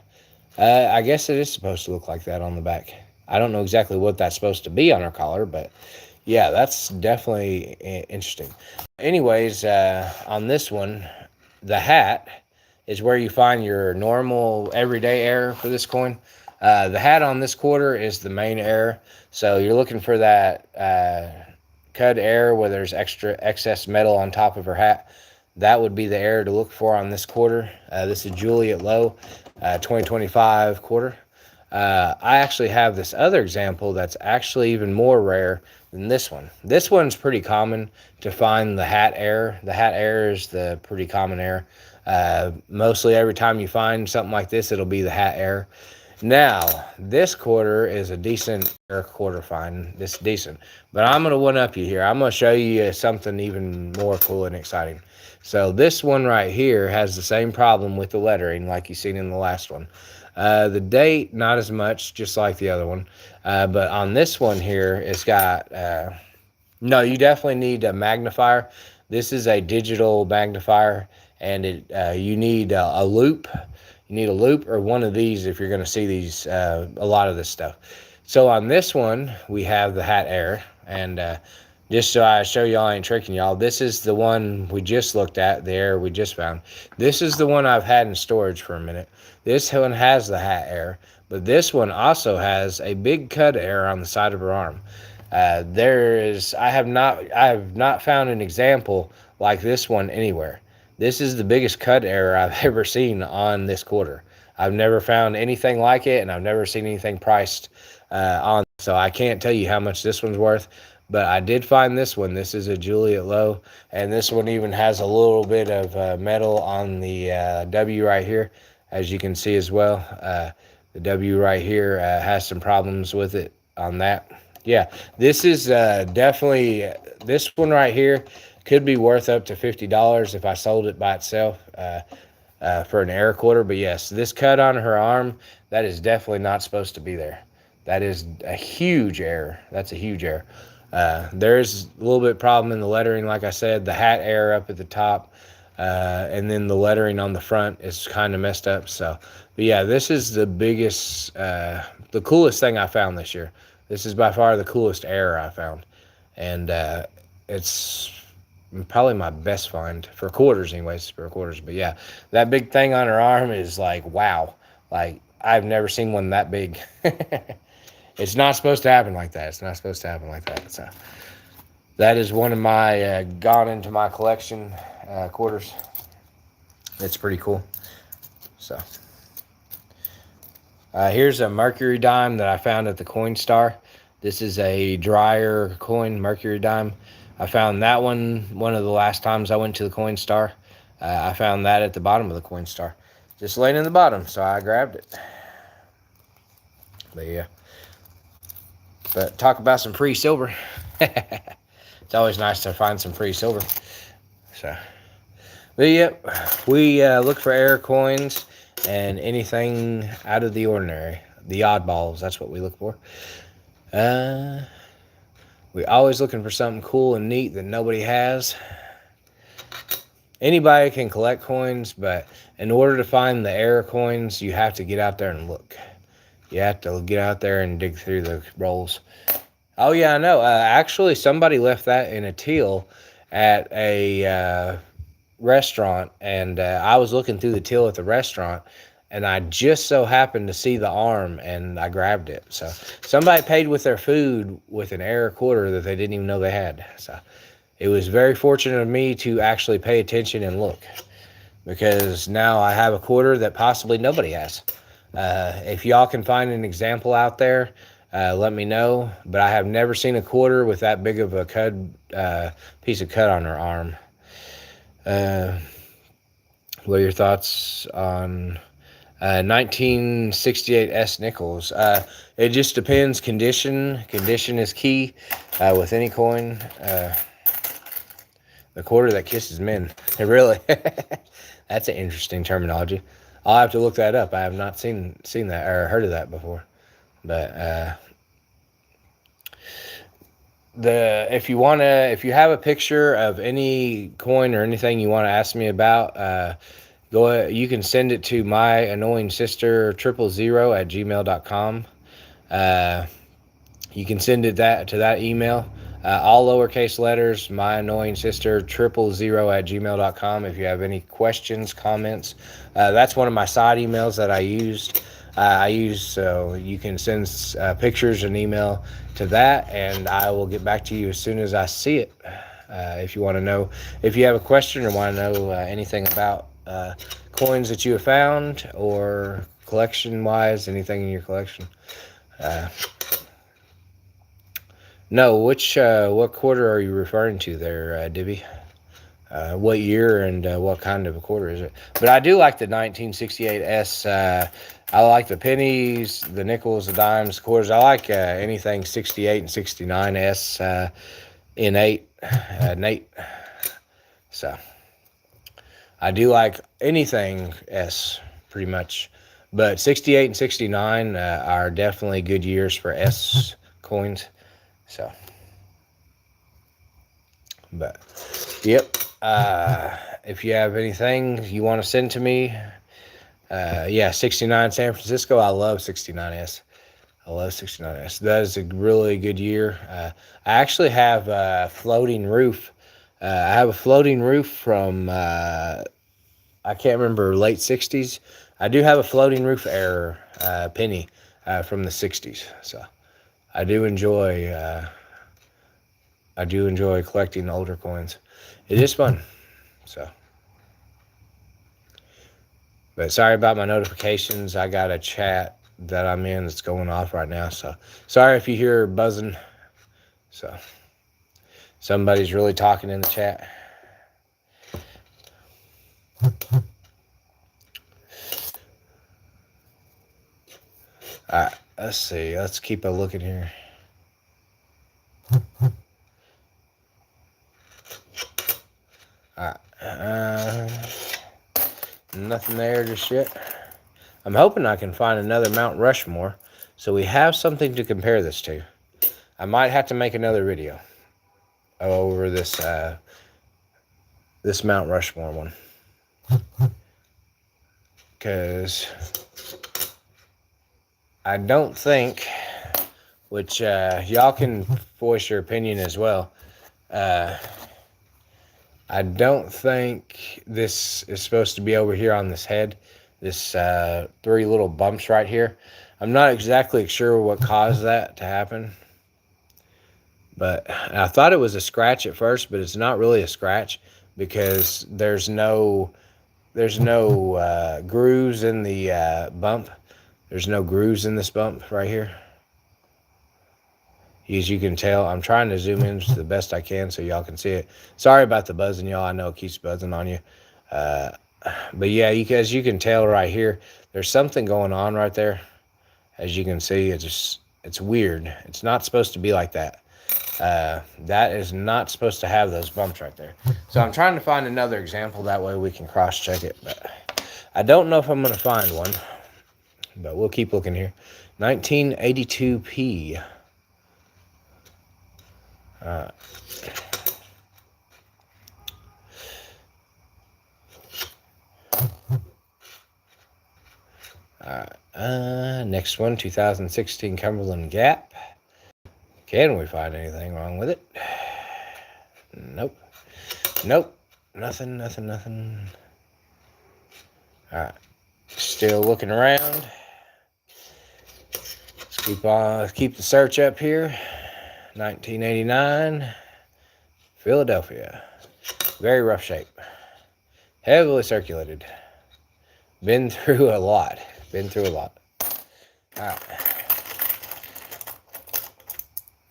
I guess it is supposed to look like that on the back. I don't know exactly what that's supposed to be on her collar, but yeah, that's definitely interesting. Anyways, on this one, the hat is where you find your normal everyday error for this coin. The hat on this quarter is the main error. So you're looking for that CUD error where there's excess metal on top of her hat. That would be the error to look for on this quarter. This is Juliet Low, 2025 quarter. I actually have this other example that's actually even more rare than this one. This one's pretty common to find the hat error. The hat error is the pretty common error. Mostly every time you find something like this, it'll be the hat error. Now, this quarter is a decent error quarter find. This is decent. But I'm going to one-up you here. I'm going to show you something even more cool and exciting. So this one right here has the same problem with the lettering like you've seen in the last one. The date, not as much, just like the other one. But on this one here, it's got, no, you definitely need a magnifier. This is a digital magnifier, and you need a loop. You need a loop or one of these if you're going to see these, a lot of this stuff. So on this one, we have the hat error. And just so I show y'all I ain't tricking y'all, this is the one we just looked at, the error we just found. This is the one I've had in storage for a minute. This one has the hat error, but this one also has a big CUD error on the side of her arm. I have not found an example like this one anywhere. This is the biggest CUD error I've ever seen on this quarter. I've never found anything like it, and I've never seen anything priced on. So I can't tell you how much this one's worth, but I did find this one. This is a Juliet Low, and this one even has a little bit of metal on the W right here, as you can see as well. The W right here has some problems with it on that. Yeah, this is definitely, this one right here could be worth up to $50 if I sold it by itself for an air quarter. But yes, this cut on her arm, that is definitely not supposed to be there. That is a huge error. That's a huge error. There's a little bit problem in the lettering, like I said, the hat error up at the top, and then the lettering on the front is kind of messed up. So, but yeah, this is the biggest, the coolest thing I found this year. This is by far the coolest error I found, and it's probably my best find for quarters, anyways. For quarters, but yeah, that big thing on her arm is like, wow, like I've never seen one that big. It's not supposed to happen like that. It's not supposed to happen like that. So that is one of my gone into my collection quarters. It's pretty cool. So here's a Mercury dime that I found at the Coin Star. This is a drier coin, Mercury dime. I found that one of the last times I went to the Coin Star. I found that at the bottom of the Coin Star, just laying in the bottom, so I grabbed it. But yeah. But talk about some free silver. It's always nice to find some free silver. So, but yep, we look for air coins and anything out of the ordinary. The oddballs, that's what we look for. We're always looking for something cool and neat that nobody has. Anybody can collect coins, but in order to find the air coins, you have to get out there and look. You have to get out there and dig through the rolls. Oh, yeah, I know. Actually, somebody left that in a till at a restaurant, and I was looking through the till at the restaurant, and I just so happened to see the arm, and I grabbed it. So somebody paid with their food with an air quarter that they didn't even know they had. So it was very fortunate of me to actually pay attention and look, because now I have a quarter that possibly nobody has. If y'all can find an example out there, let me know. But I have never seen a quarter with that big of a piece of cut on her arm. What are your thoughts on 1968 S nickels? It just depends. Condition is key with any coin. The quarter that kisses men. Really, that's an interesting terminology. I'll have to look that up. I have not seen that or heard of that before. But if you have a picture of any coin or anything you want to ask me about, you can send it to my annoying sister 000@gmail.com. You can send it to that email. All lowercase letters, my annoying sister 000@gmail.com. If you have any questions, comments, that's one of my side emails that I used. So you can send pictures and email to that, and I will get back to you as soon as I see it. If you want to know, if you have a question or want to know anything about coins that you have found or collection-wise, anything in your collection. No, what quarter are you referring to there, Dibby? What year and what kind of a quarter is it? But I do like the 1968 S. I like the pennies, the nickels, the dimes, the quarters. I like anything 68 and 69 S in 8, Nate. So I do like anything S pretty much. But 68 and 69 are definitely good years for S coins. So, but yep. If you have anything you want to send to me, 69 San Francisco. I love 69S. I love 69S. That is a really good year. I actually have a floating roof. I have a floating roof from I can't remember, late 60s. I do have a floating roof error penny from the 60s. So I do enjoy collecting older coins. It is fun. So, But sorry about my notifications. I got a chat that I'm in that's going off right now. So sorry if you hear buzzing. So somebody's really talking in the chat. All right, let's see. Let's keep a look in here. All right. Nothing there just yet. I'm hoping I can find another Mount Rushmore so we have something to compare this to. I might have to make another video over this this Mount Rushmore one, because I don't think, which y'all can voice your opinion as well, I don't think this is supposed to be over here on this head, this 3 little bumps right here. I'm not exactly sure what caused that to happen, but I thought it was a scratch at first, but it's not really a scratch because there's no grooves in the bump. There's no grooves in this bump right here. As you can tell, I'm trying to zoom in to the best I can so y'all can see it. Sorry about the buzzing, y'all. I know it keeps buzzing on you. But yeah, as you can tell right here, there's something going on right there. As you can see, it's weird. It's not supposed to be like that. That is not supposed to have those bumps right there. So I'm trying to find another example. That way we can cross-check it. But I don't know if I'm going to find one. But we'll keep looking here. 1982p. Next one, 2016 Cumberland Gap. Can we find anything wrong with it? Nope. Nope. Nothing. All right. Still looking around. Let's keep the search up here. 1989, Philadelphia. Very rough shape. Heavily circulated. Been through a lot. All right.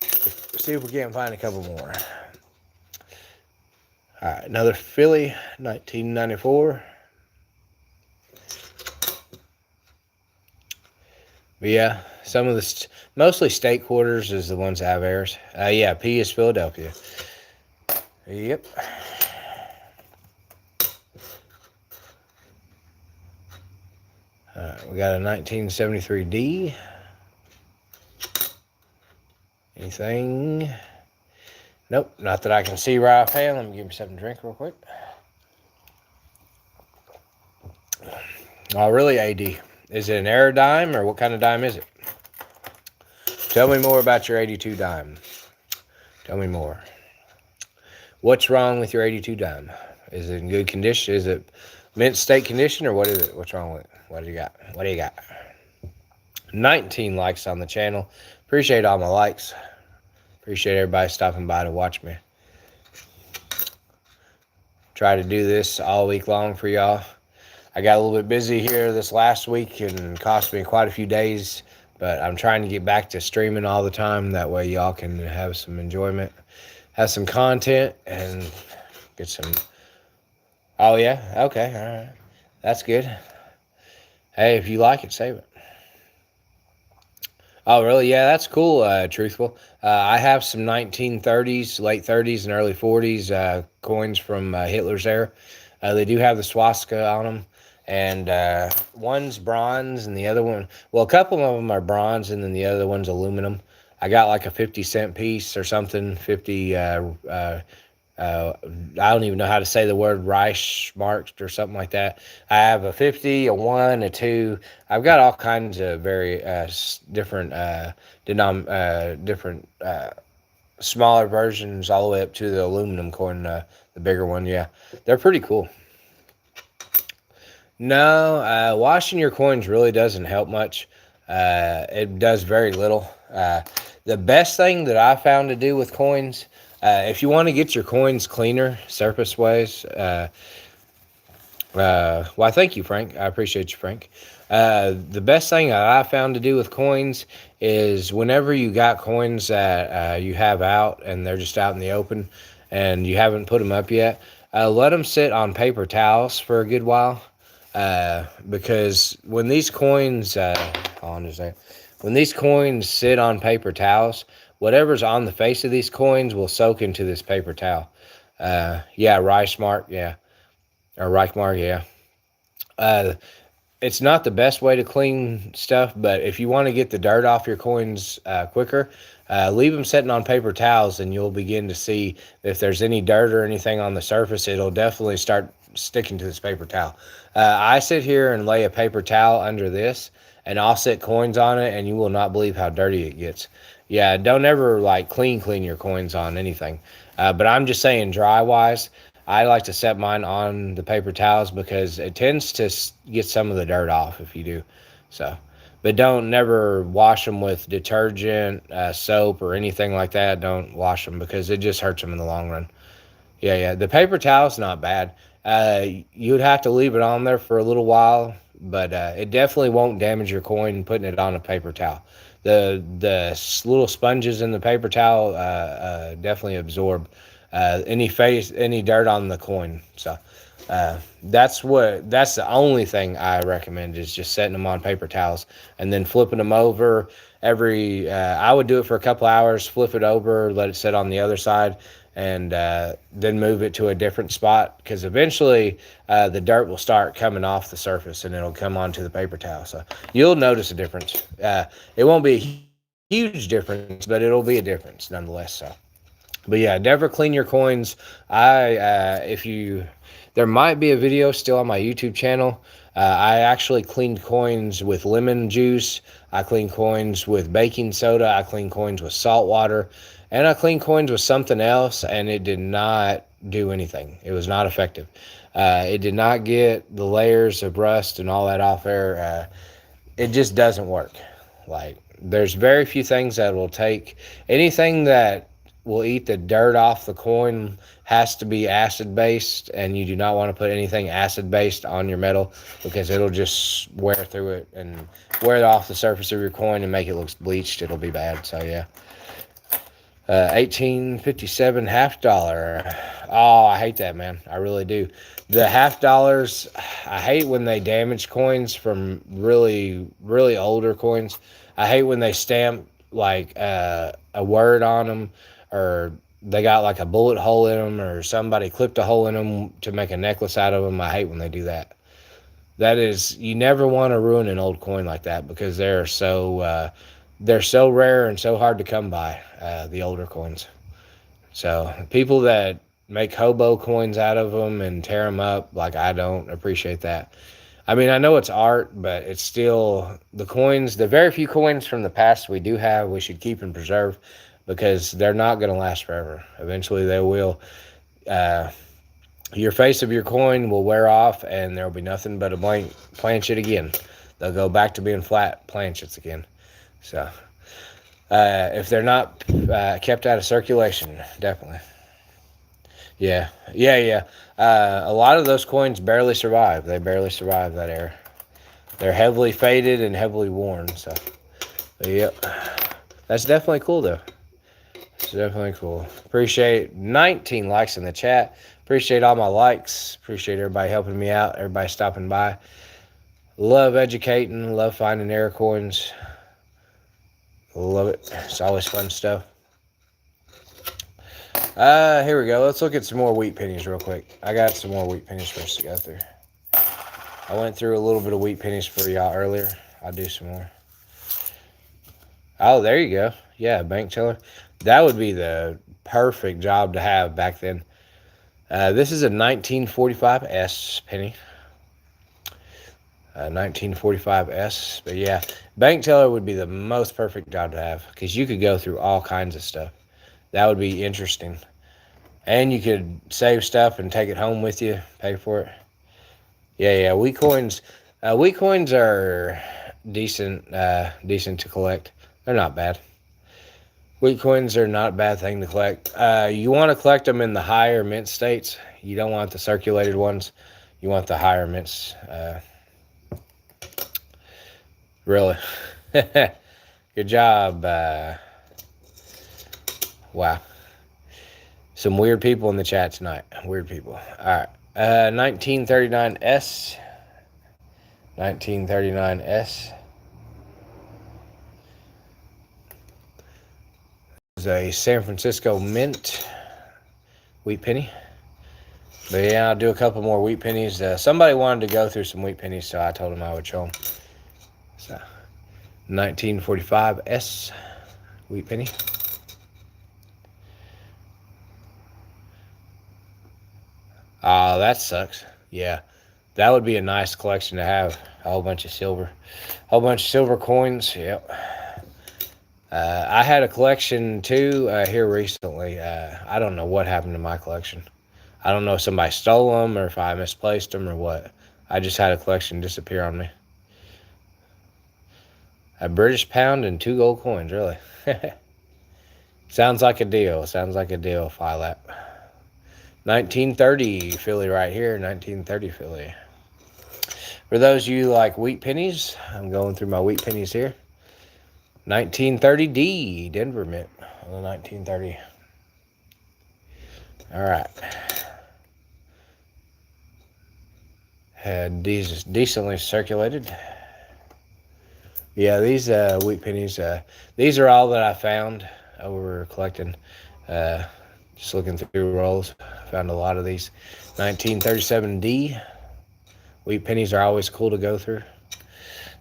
Let's see if we can't find a couple more. All right, another Philly, 1994. But yeah, some of the mostly state quarters is the ones that have errors. Yeah, P is Philadelphia. Yep. We got a 1973D. Anything? Nope, not that I can see right offhand. Let me give me something to drink real quick. Oh, really, AD? Is it an error dime, or what kind of dime is it? Tell me more about your 82 dime. Tell me more. What's wrong with your 82 dime? Is it in good condition? Is it mint state condition, or what is it? What's wrong with it? What do you got? 19 likes on the channel. Appreciate all my likes. Appreciate everybody stopping by to watch me. Try to do this all week long for y'all. I got a little bit busy here this last week and cost me quite a few days, but I'm trying to get back to streaming all the time. That way y'all can have some enjoyment, have some content, and get some... Oh, yeah? Okay, all right. That's good. Hey, if you like it, save it. Oh, really? Yeah, that's cool, Truthful. I have some 1930s, late 30s, and early 40s coins from Hitler's era. They do have the swastika on them. And one's bronze and the other one... Well, a couple of them are bronze, and then the other one's aluminum. I got like a 50-cent piece or something. 50... I don't even know how to say the word Reichsmark or something like that. I have a 50, a 1, a 2. I've got all kinds of very different smaller versions all the way up to the aluminum coin, the bigger one. Yeah, they're pretty cool. No, washing your coins really doesn't help much. It does very little. The best thing that I found to do with coins... if you want to get your coins cleaner, surface-wise, Well, thank you, Frank. I appreciate you, Frank. The best thing that I found to do with coins is whenever you got coins that you have out and they're just out in the open and you haven't put them up yet, let them sit on paper towels for a good while. Because when these coins, hold on just a second. When these coins sit on paper towels, whatever's on the face of these coins will soak into this paper towel. Yeah, Reichmark, yeah, or Reichmark, yeah. Uh, it's not the best way to clean stuff, but if you want to get the dirt off your coins quicker, leave them sitting on paper towels, and you'll begin to see if there's any dirt or anything on the surface. It'll definitely start sticking to this paper towel. I sit here and lay a paper towel under this, and I'll set coins on it, and you will not believe how dirty it gets. Yeah, don't ever like clean your coins on anything. But I'm just saying, dry wise, I like to set mine on the paper towels because it tends to get some of the dirt off if you do. So, but don't never wash them with detergent, soap, or anything like that. Don't wash them because it just hurts them in the long run. Yeah. The paper towel's not bad. You'd have to leave it on there for a little while, but it definitely won't damage your coin putting it on a paper towel. The little sponges in the paper towel definitely absorb any dirt on the coin. So that's the only thing I recommend is just setting them on paper towels and then flipping them over I would do it for a couple hours, flip it over, let it sit on the other side, and then move it to a different spot because eventually the dirt will start coming off the surface and it'll come onto the paper towel. So you'll notice a difference. It won't be a huge difference, but it'll be a difference nonetheless. So. But yeah, never clean your coins. There might be a video still on my YouTube channel. I actually cleaned coins with lemon juice. I cleaned coins with baking soda. I cleaned coins with salt water. And I cleaned coins with something else, and it did not do anything. It was not effective. It did not get the layers of rust and all that off there. It just doesn't work. Like, there's very few things that will take anything that will eat the dirt off the coin has to be acid based, and you do not want to put anything acid based on your metal because it'll just wear through it and wear it off the surface of your coin and make it look bleached. It'll be bad. So yeah. 1857 half dollar. Oh, I hate that, man. I really do. The half dollars, I hate when they damage coins from really, really older coins. I hate when they stamp like a word on them, or they got like a bullet hole in them, or somebody clipped a hole in them to make a necklace out of them. I hate when they do that. You never want to ruin an old coin like that because they're so rare and so hard to come by, the older coins. So people that make hobo coins out of them and tear them up, like, I don't appreciate that. I mean, I know it's art, but it's still the very few coins from the past we do have, we should keep and preserve because they're not going to last forever. Eventually they will. Your face of your coin will wear off and there'll be nothing but a blank planchet again. They'll go back to being flat planchets again. So, if they're not kept out of circulation, definitely. Yeah. A lot of those coins barely survive. They barely survive that era. They're heavily faded and heavily worn. So, yep. That's definitely cool, though. It's definitely cool. Appreciate 19 likes in the chat. Appreciate all my likes. Appreciate everybody helping me out. Everybody stopping by. Love educating. Love finding error coins. Love it. It's always fun stuff. Here we go. Let's look at some more wheat pennies real quick. I got some more wheat pennies for us to go through. I went through a little bit of wheat pennies for y'all earlier. I'll do some more. Oh, there you go. Yeah, bank teller. That would be the perfect job to have back then. This is a 1945S penny. 1945S. But yeah, bank teller would be the most perfect job to have because you could go through all kinds of stuff. That would be interesting. And you could save stuff and take it home with you, pay for it. Yeah. Wheat coins are decent to collect. They're not bad. Wheat coins are not a bad thing to collect. You want to collect them in the higher mint states. You don't want the circulated ones. You want the higher mints. Really. Good job. Wow. Some weird people in the chat tonight. Weird people. All right. 1939S. 1939S. It's a San Francisco mint wheat penny. But yeah, I'll do a couple more wheat pennies. Somebody wanted to go through some wheat pennies, so I told them I would show them. So, 1945S wheat penny. Oh, that sucks. Yeah, that would be a nice collection to have. A whole bunch of silver. A whole bunch of silver coins. Yep. I had a collection too here recently. I don't know what happened to my collection. I don't know if somebody stole them or if I misplaced them or what. I just had a collection disappear on me. A British pound and 2 gold coins, really. Sounds like a deal. Sounds like a deal, Philap. 1930 Philly right here. 1930 Philly. For those of you like wheat pennies, I'm going through my wheat pennies here. 1930D Denver mint on the 1930. All right. Had these decently circulated. Yeah, these wheat pennies, these are all that I found over collecting. Just looking through rolls, found a lot of these. 1937D. Wheat pennies are always cool to go through.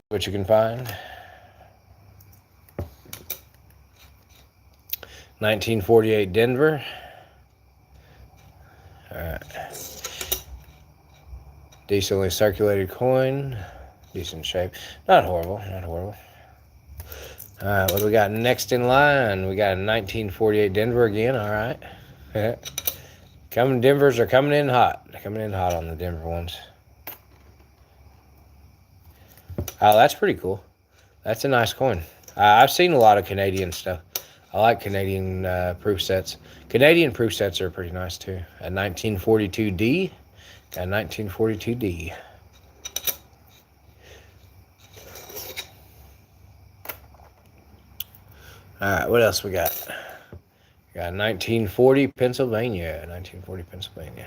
What you can find. 1948 Denver. All right. Decently circulated coin. Decent shape. Not horrible. Not horrible. All right, what do we got next in line? We got a 1948 Denver again. All right. Denvers are coming in hot. They're coming in hot on the Denver ones. Oh, that's pretty cool. That's a nice coin. I've seen a lot of Canadian stuff. I like Canadian proof sets. Canadian proof sets are pretty nice too. A 1942D. Got a 1942D. All right, what else we got? We got 1940 Pennsylvania. 1940 Pennsylvania.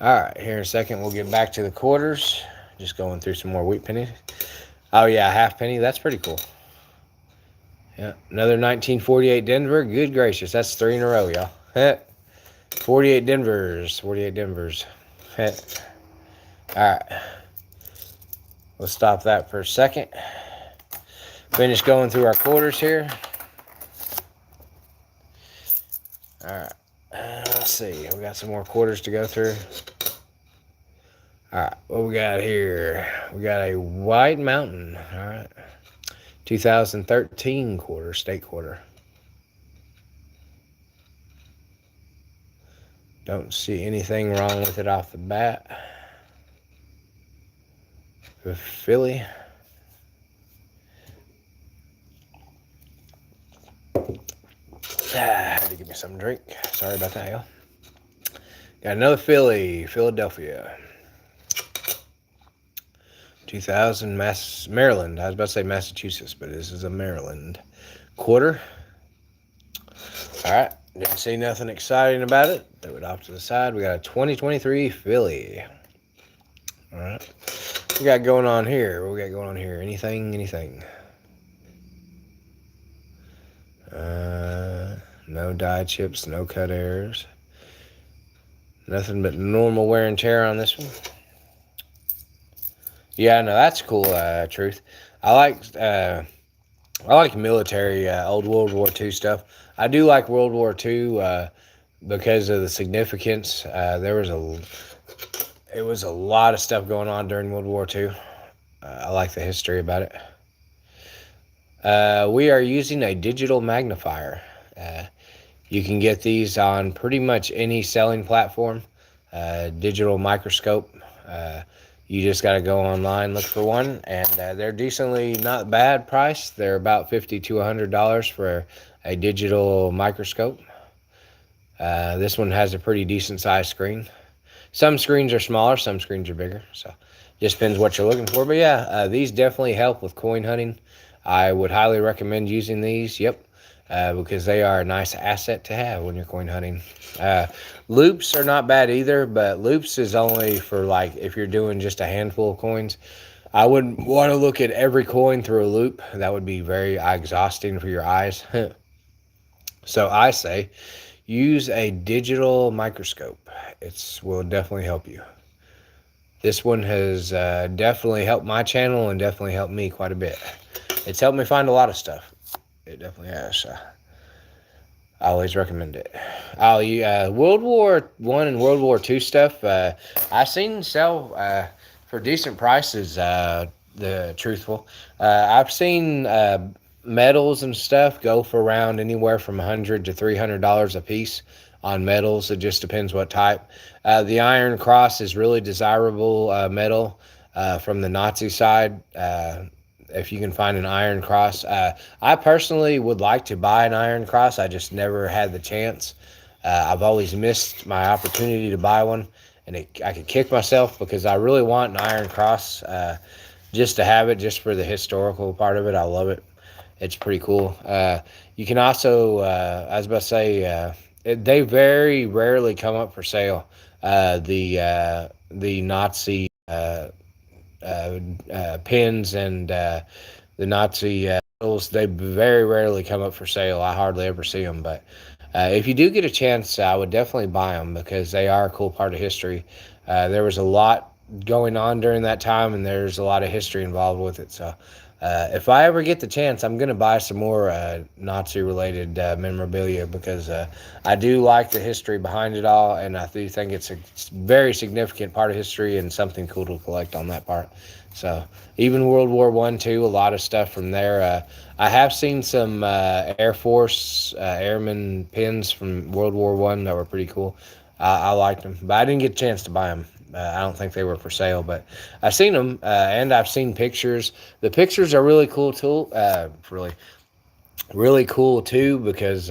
All right, here in a second we'll get back to the quarters. Just going through some more wheat pennies. Oh yeah, half penny. That's pretty cool. Yeah, another 1948 Denver. Good gracious, that's 3 in a row, y'all. 48 Denvers. 48 Denvers. All right. We'll stop that for a second. Finish going through our quarters here. All right. Let's see. We got some more quarters to go through. All right. What we got here? We got a White Mountain. All right. 2013 quarter, state quarter. Don't see anything wrong with it off the bat. With Philly. Had to give me some drink. Sorry about that, y'all. Got another Philly, Philadelphia. 2000 Maryland. I was about to say Massachusetts, but this is a Maryland quarter. All right. Didn't see nothing exciting about it. Throw it off to the side. We got a 2023 Philly. All right. What we got going on here? What we got going on here? Anything? No dye chips, no cut errors. Nothing but normal wear and tear on this one. Yeah, no, that's cool, Truth. I like military, old World War II stuff. I do like World War II because of the significance. It was a lot of stuff going on during World War II. I like the history about it. We are using a digital magnifier. You can get these on pretty much any selling platform. Digital microscope. You just got to go online, look for one, and they're decently not bad priced. They're about $50 to $100 for a digital microscope. This one has a pretty decent sized screen. Some screens are smaller, some screens are bigger. So just depends what you're looking for. But yeah, these definitely help with coin hunting. I would highly recommend using these. Yep. Because they are a nice asset to have when you're coin hunting. Loops are not bad either, but loops is only for like if you're doing just a handful of coins. I wouldn't want to look at every coin through a loop. That would be very exhausting for your eyes. So I say use a digital microscope. It will definitely help you. This one has definitely helped my channel and definitely helped me quite a bit. It's helped me find a lot of stuff. It definitely has. I always recommend it. World War One and World War Two stuff. I seen sell for decent prices. The truthful, I've seen medals and stuff go for around anywhere from $100 to $300 a piece on medals. It just depends what type. The Iron Cross is really desirable medal from the Nazi side. If you can find an Iron Cross, I personally would like to buy an Iron Cross. I just never had the chance. I've always missed my opportunity to buy one, and I could kick myself because I really want an Iron Cross just to have it, just for the historical part of it. I love it. It's pretty cool. You can also, I was about to say, they very rarely come up for sale. The Nazi pins and the Nazi medals, they very rarely come up for sale. I hardly ever see them, but if you do get a chance, I would definitely buy them because they are a cool part of history. There was a lot going on during that time, and there's a lot of history involved with it. So if I ever get the chance, I'm going to buy some more Nazi-related memorabilia because I do like the history behind it all, and I do think it's a very significant part of history and something cool to collect on that part. So even World War One, too, a lot of stuff from there. I have seen some Air Force airman pins from World War One that were pretty cool. I liked them, but I didn't get a chance to buy them. I don't think they were for sale, but I've seen them, and I've seen pictures. The pictures are really cool too. Really cool too, because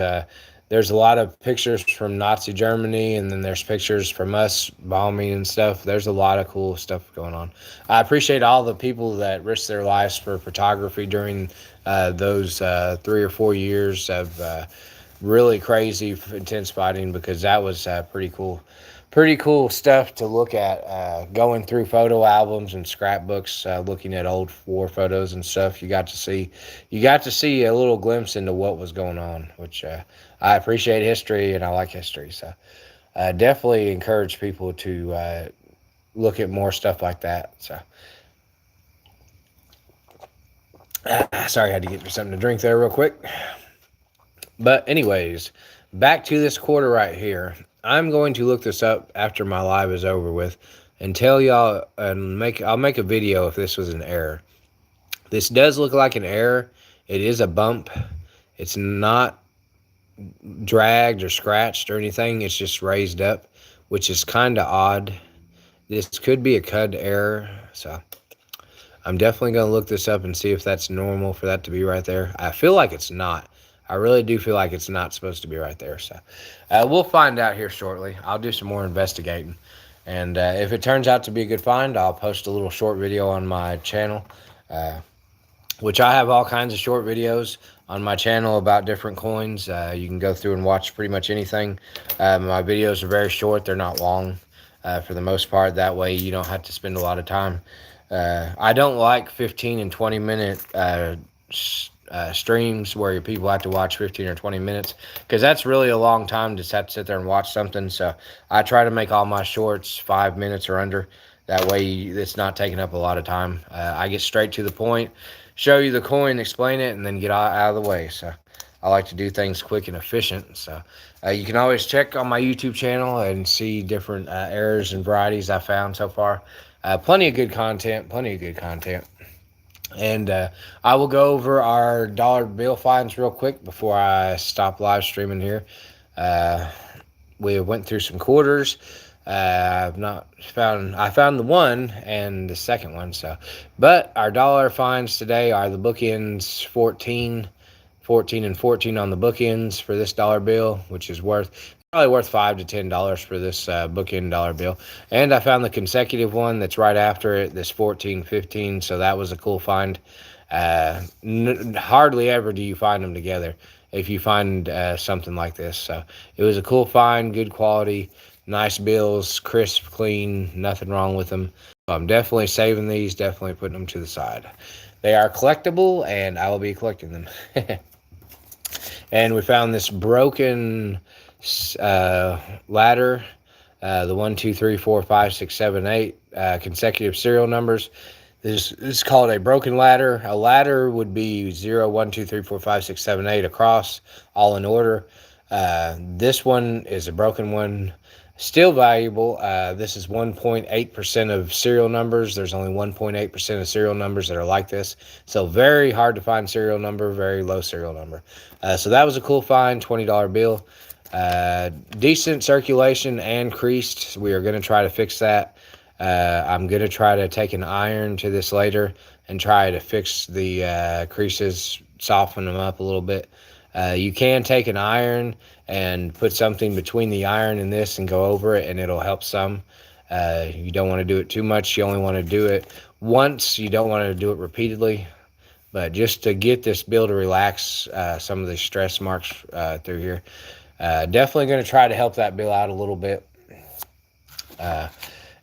there's a lot of pictures from Nazi Germany, and then there's pictures from us bombing and stuff. There's a lot of cool stuff going on. I appreciate all the people that risked their lives for photography during those 3 or 4 years of really crazy, intense fighting, because that was pretty cool stuff to look at. Going through photo albums and scrapbooks, looking at old war photos and stuff, you got to see a little glimpse into what was going on, which I appreciate history and I like history. So I definitely encourage people to look at more stuff like that. So sorry, I had to get something to drink there real quick. But anyways, back to this quarter right here. I'm going to look this up after my live is over with and tell y'all, and I'll make a video if this was an error. This does look like an error. It is a bump. It's not dragged or scratched or anything. It's just raised up, which is kind of odd. This could be a CUD error, so I'm definitely going to look this up and see if that's normal for that to be right there. I feel like it's not. I really do feel like it's not supposed to be right there. So we'll find out here shortly. I'll do some more investigating. And if it turns out to be a good find, I'll post a little short video on my channel, which I have all kinds of short videos on my channel about different coins. You can go through and watch pretty much anything. My videos are very short. They're not long for the most part. That way you don't have to spend a lot of time. I don't like 15 and 20 minute streams where people have to watch 15 or 20 minutes, because that's really a long time to just have to sit there and watch something. So I try to make all my shorts 5 minutes or under. That way it's not taking up a lot of time. I get straight to the point, show you the coin, explain it, and then get out of the way. So I like to do things quick and efficient. So you can always check on my YouTube channel and see different errors and varieties I found so far. Plenty of good content. And I will go over our dollar bill finds real quick before I stop live streaming here. We went through some quarters. I found the one and the second one. But our dollar finds today are the bookends 14 and 14 on the bookends for this dollar bill, which is worth probably worth $5 to $10 for this bookend dollar bill. And I found the consecutive one that's right after it, this 1415. So that was a cool find. Hardly ever do you find them together if you find something like this. So it was a cool find, good quality, nice bills, crisp, clean, nothing wrong with them. So I'm definitely saving these, definitely putting them to the side. They are collectible, and I will be collecting them. And we found this broken ladder, the 1, 2, 3, 4, 5, 6, 7, 8 consecutive serial numbers. This is called a broken ladder. A ladder would be 0, 1, 2, 3, 4, 5, 6, 7, 8 across, all in order. This one is a broken one. Still valuable. This is 1.8% of serial numbers. There's only 1.8% of serial numbers that are like this. So very hard to find serial number, very low serial number. So that was a cool find, $20 bill. Decent circulation and creased. We are going to try to fix that. I'm going to try to take an iron to this later and try to fix the creases, soften them up a little bit. You can take an iron and put something between the iron and this and go over it, and it'll help some. You don't want to do it too much. You only want to do it once. You don't want to do it repeatedly. But just to get this bill to relax some of the stress marks through here. Definitely going to try to help that bill out a little bit.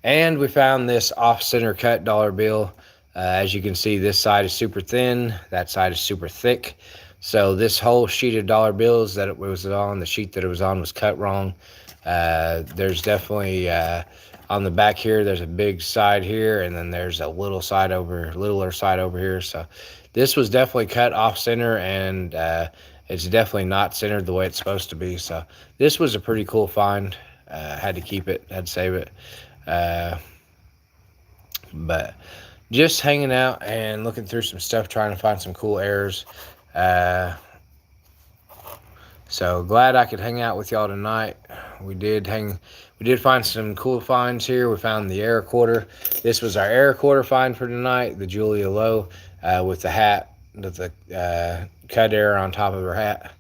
And we found this off-center cut dollar bill. As you can see, this side is super thin. That side is super thick. So this whole sheet of dollar bills that it was on, the sheet that it was on was cut wrong. There's definitely, on the back here, there's a big side here, and then there's a littler side over here. So this was definitely cut off center, and it's definitely not centered the way it's supposed to be. So this was a pretty cool find. Had to keep it, had to save it. But just hanging out and looking through some stuff, trying to find some cool errors. So glad I could hang out with y'all tonight. We did find some cool finds here. We found the error quarter. This was our error quarter find for tonight, the Julia Low, with the hat, with the cut error on top of her hat.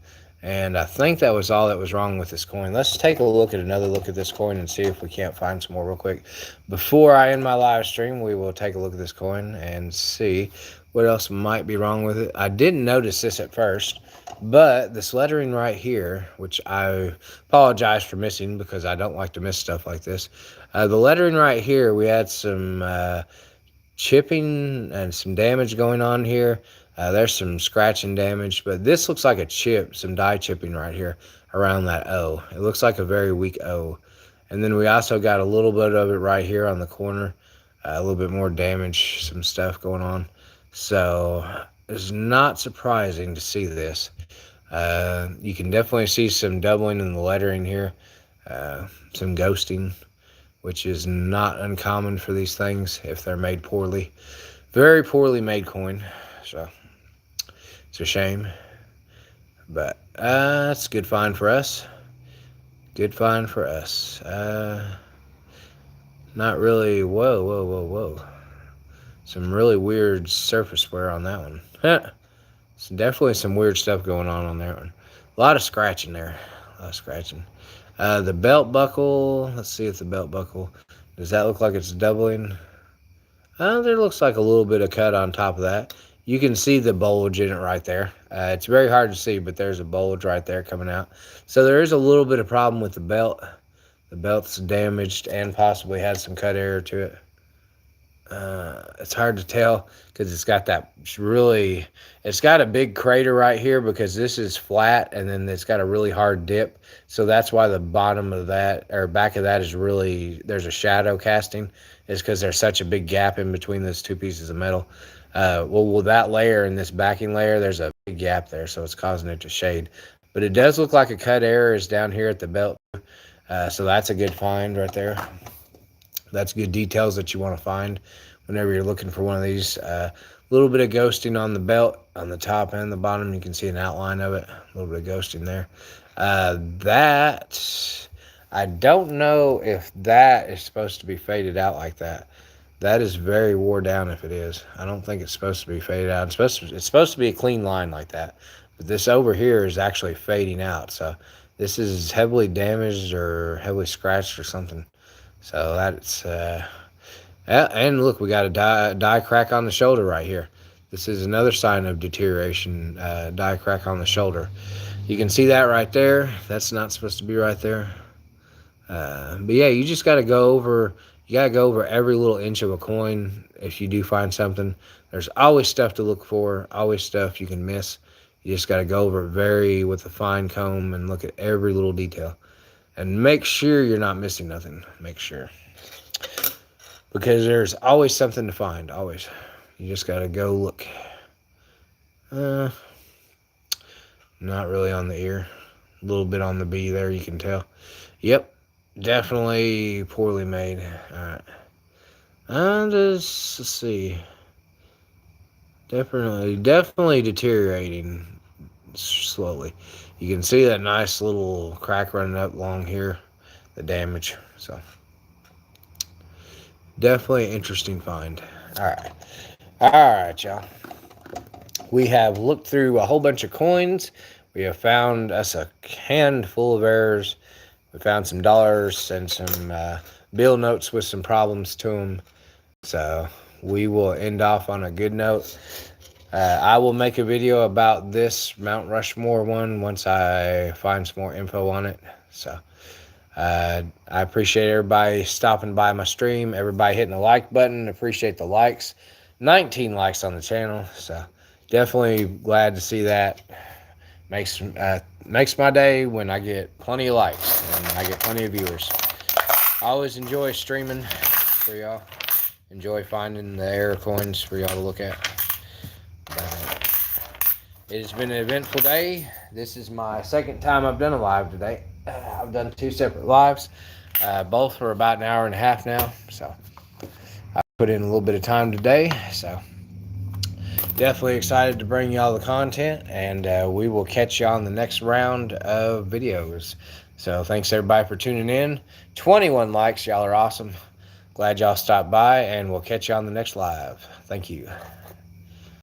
And I think that was all that was wrong with this coin. Let's take another look at this coin and see if we can't find some more real quick. Before I end my live stream, we will take a look at this coin and see what else might be wrong with it. I didn't notice this at first, but this lettering right here, which I apologize for missing because I don't like to miss stuff like this. The lettering right here, we had some chipping and some damage going on here. There's some scratching damage, but this looks like a chip, some die chipping right here around that O. It looks like a very weak O. And then we also got a little bit of it right here on the corner, a little bit more damage, some stuff going on. So it's not surprising to see this. You can definitely see some doubling in the lettering here, some ghosting, which is not uncommon for these things if they're made poorly. Very poorly made coin. So it's a shame, but it's a good find for us. Good find for us. Not really. Whoa. Some really weird surface wear on that one. It's definitely some weird stuff going on that one. A lot of scratching there. A lot of scratching. The belt buckle. Let's see if the belt buckle. Does that look like it's doubling? There looks like a little bit of cut on top of that. You can see the bulge in it right there. It's very hard to see, but there's a bulge right there coming out. So there is a little bit of problem with the belt. The belt's damaged and possibly has some cut error to it. It's hard to tell because it's got it's got a big crater right here because this is flat and then it's got a really hard dip. So that's why the bottom of that or back of that is there's a shadow casting. It's because there's such a big gap in between those two pieces of metal. With that layer and this backing layer, there's a big gap there, so it's causing it to shade. But it does look like a cut error is down here at the belt. So that's a good find right there. That's good details that you want to find whenever you're looking for one of these. A little bit of ghosting on the belt, on the top and the bottom. You can see an outline of it. A little bit of ghosting there. That, I don't know if that is supposed to be faded out like that. That is very wore down if it is. I don't think it's supposed to be faded out. It's supposed to be a clean line like that. But this over here is actually fading out. So this is heavily damaged or heavily scratched or something. So that's yeah, and look, we got a die crack on the shoulder right here. This is another sign of deterioration, die crack on the shoulder. You can see that right there. That's not supposed to be right there. But yeah, you just got to go over. You got to go over every little inch of a coin if you do find something. There's always stuff to look for. Always stuff you can miss. You just got to go over it with a fine comb and look at every little detail, and make sure you're not missing nothing. Make sure, because there's always something to find. Always, you just got to go look. Not really on the ear. A little bit on the B there. You can tell. Yep. Definitely poorly made. Alright. Let's see. Definitely deteriorating slowly. You can see that nice little crack running up along here. The damage. So, definitely interesting find. Alright. Alright, y'all. We have looked through a whole bunch of coins. We have found us a handful of errors. We found some dollars and some bill notes with some problems to them. So we will end off on a good note. I will make a video about this Mount Rushmore one once I find some more info on it. So I appreciate everybody stopping by my stream, everybody hitting the like button. Appreciate the likes. 19 likes on the channel. So definitely glad to see that. Makes my day when I get plenty of likes and I get plenty of viewers. I always enjoy streaming for y'all. Enjoy finding the error coins for y'all to look at. It has been an eventful day. This is my second time I've done a live today. I've done 2 separate lives. Both for about an hour and a half now. So I put in a little bit of time today. So definitely excited to bring y'all the content, and we will catch y'all on the next round of videos. So thanks everybody for tuning in. 21 likes, y'all are awesome. Glad y'all stopped by, and we'll catch you on the next live. Thank you.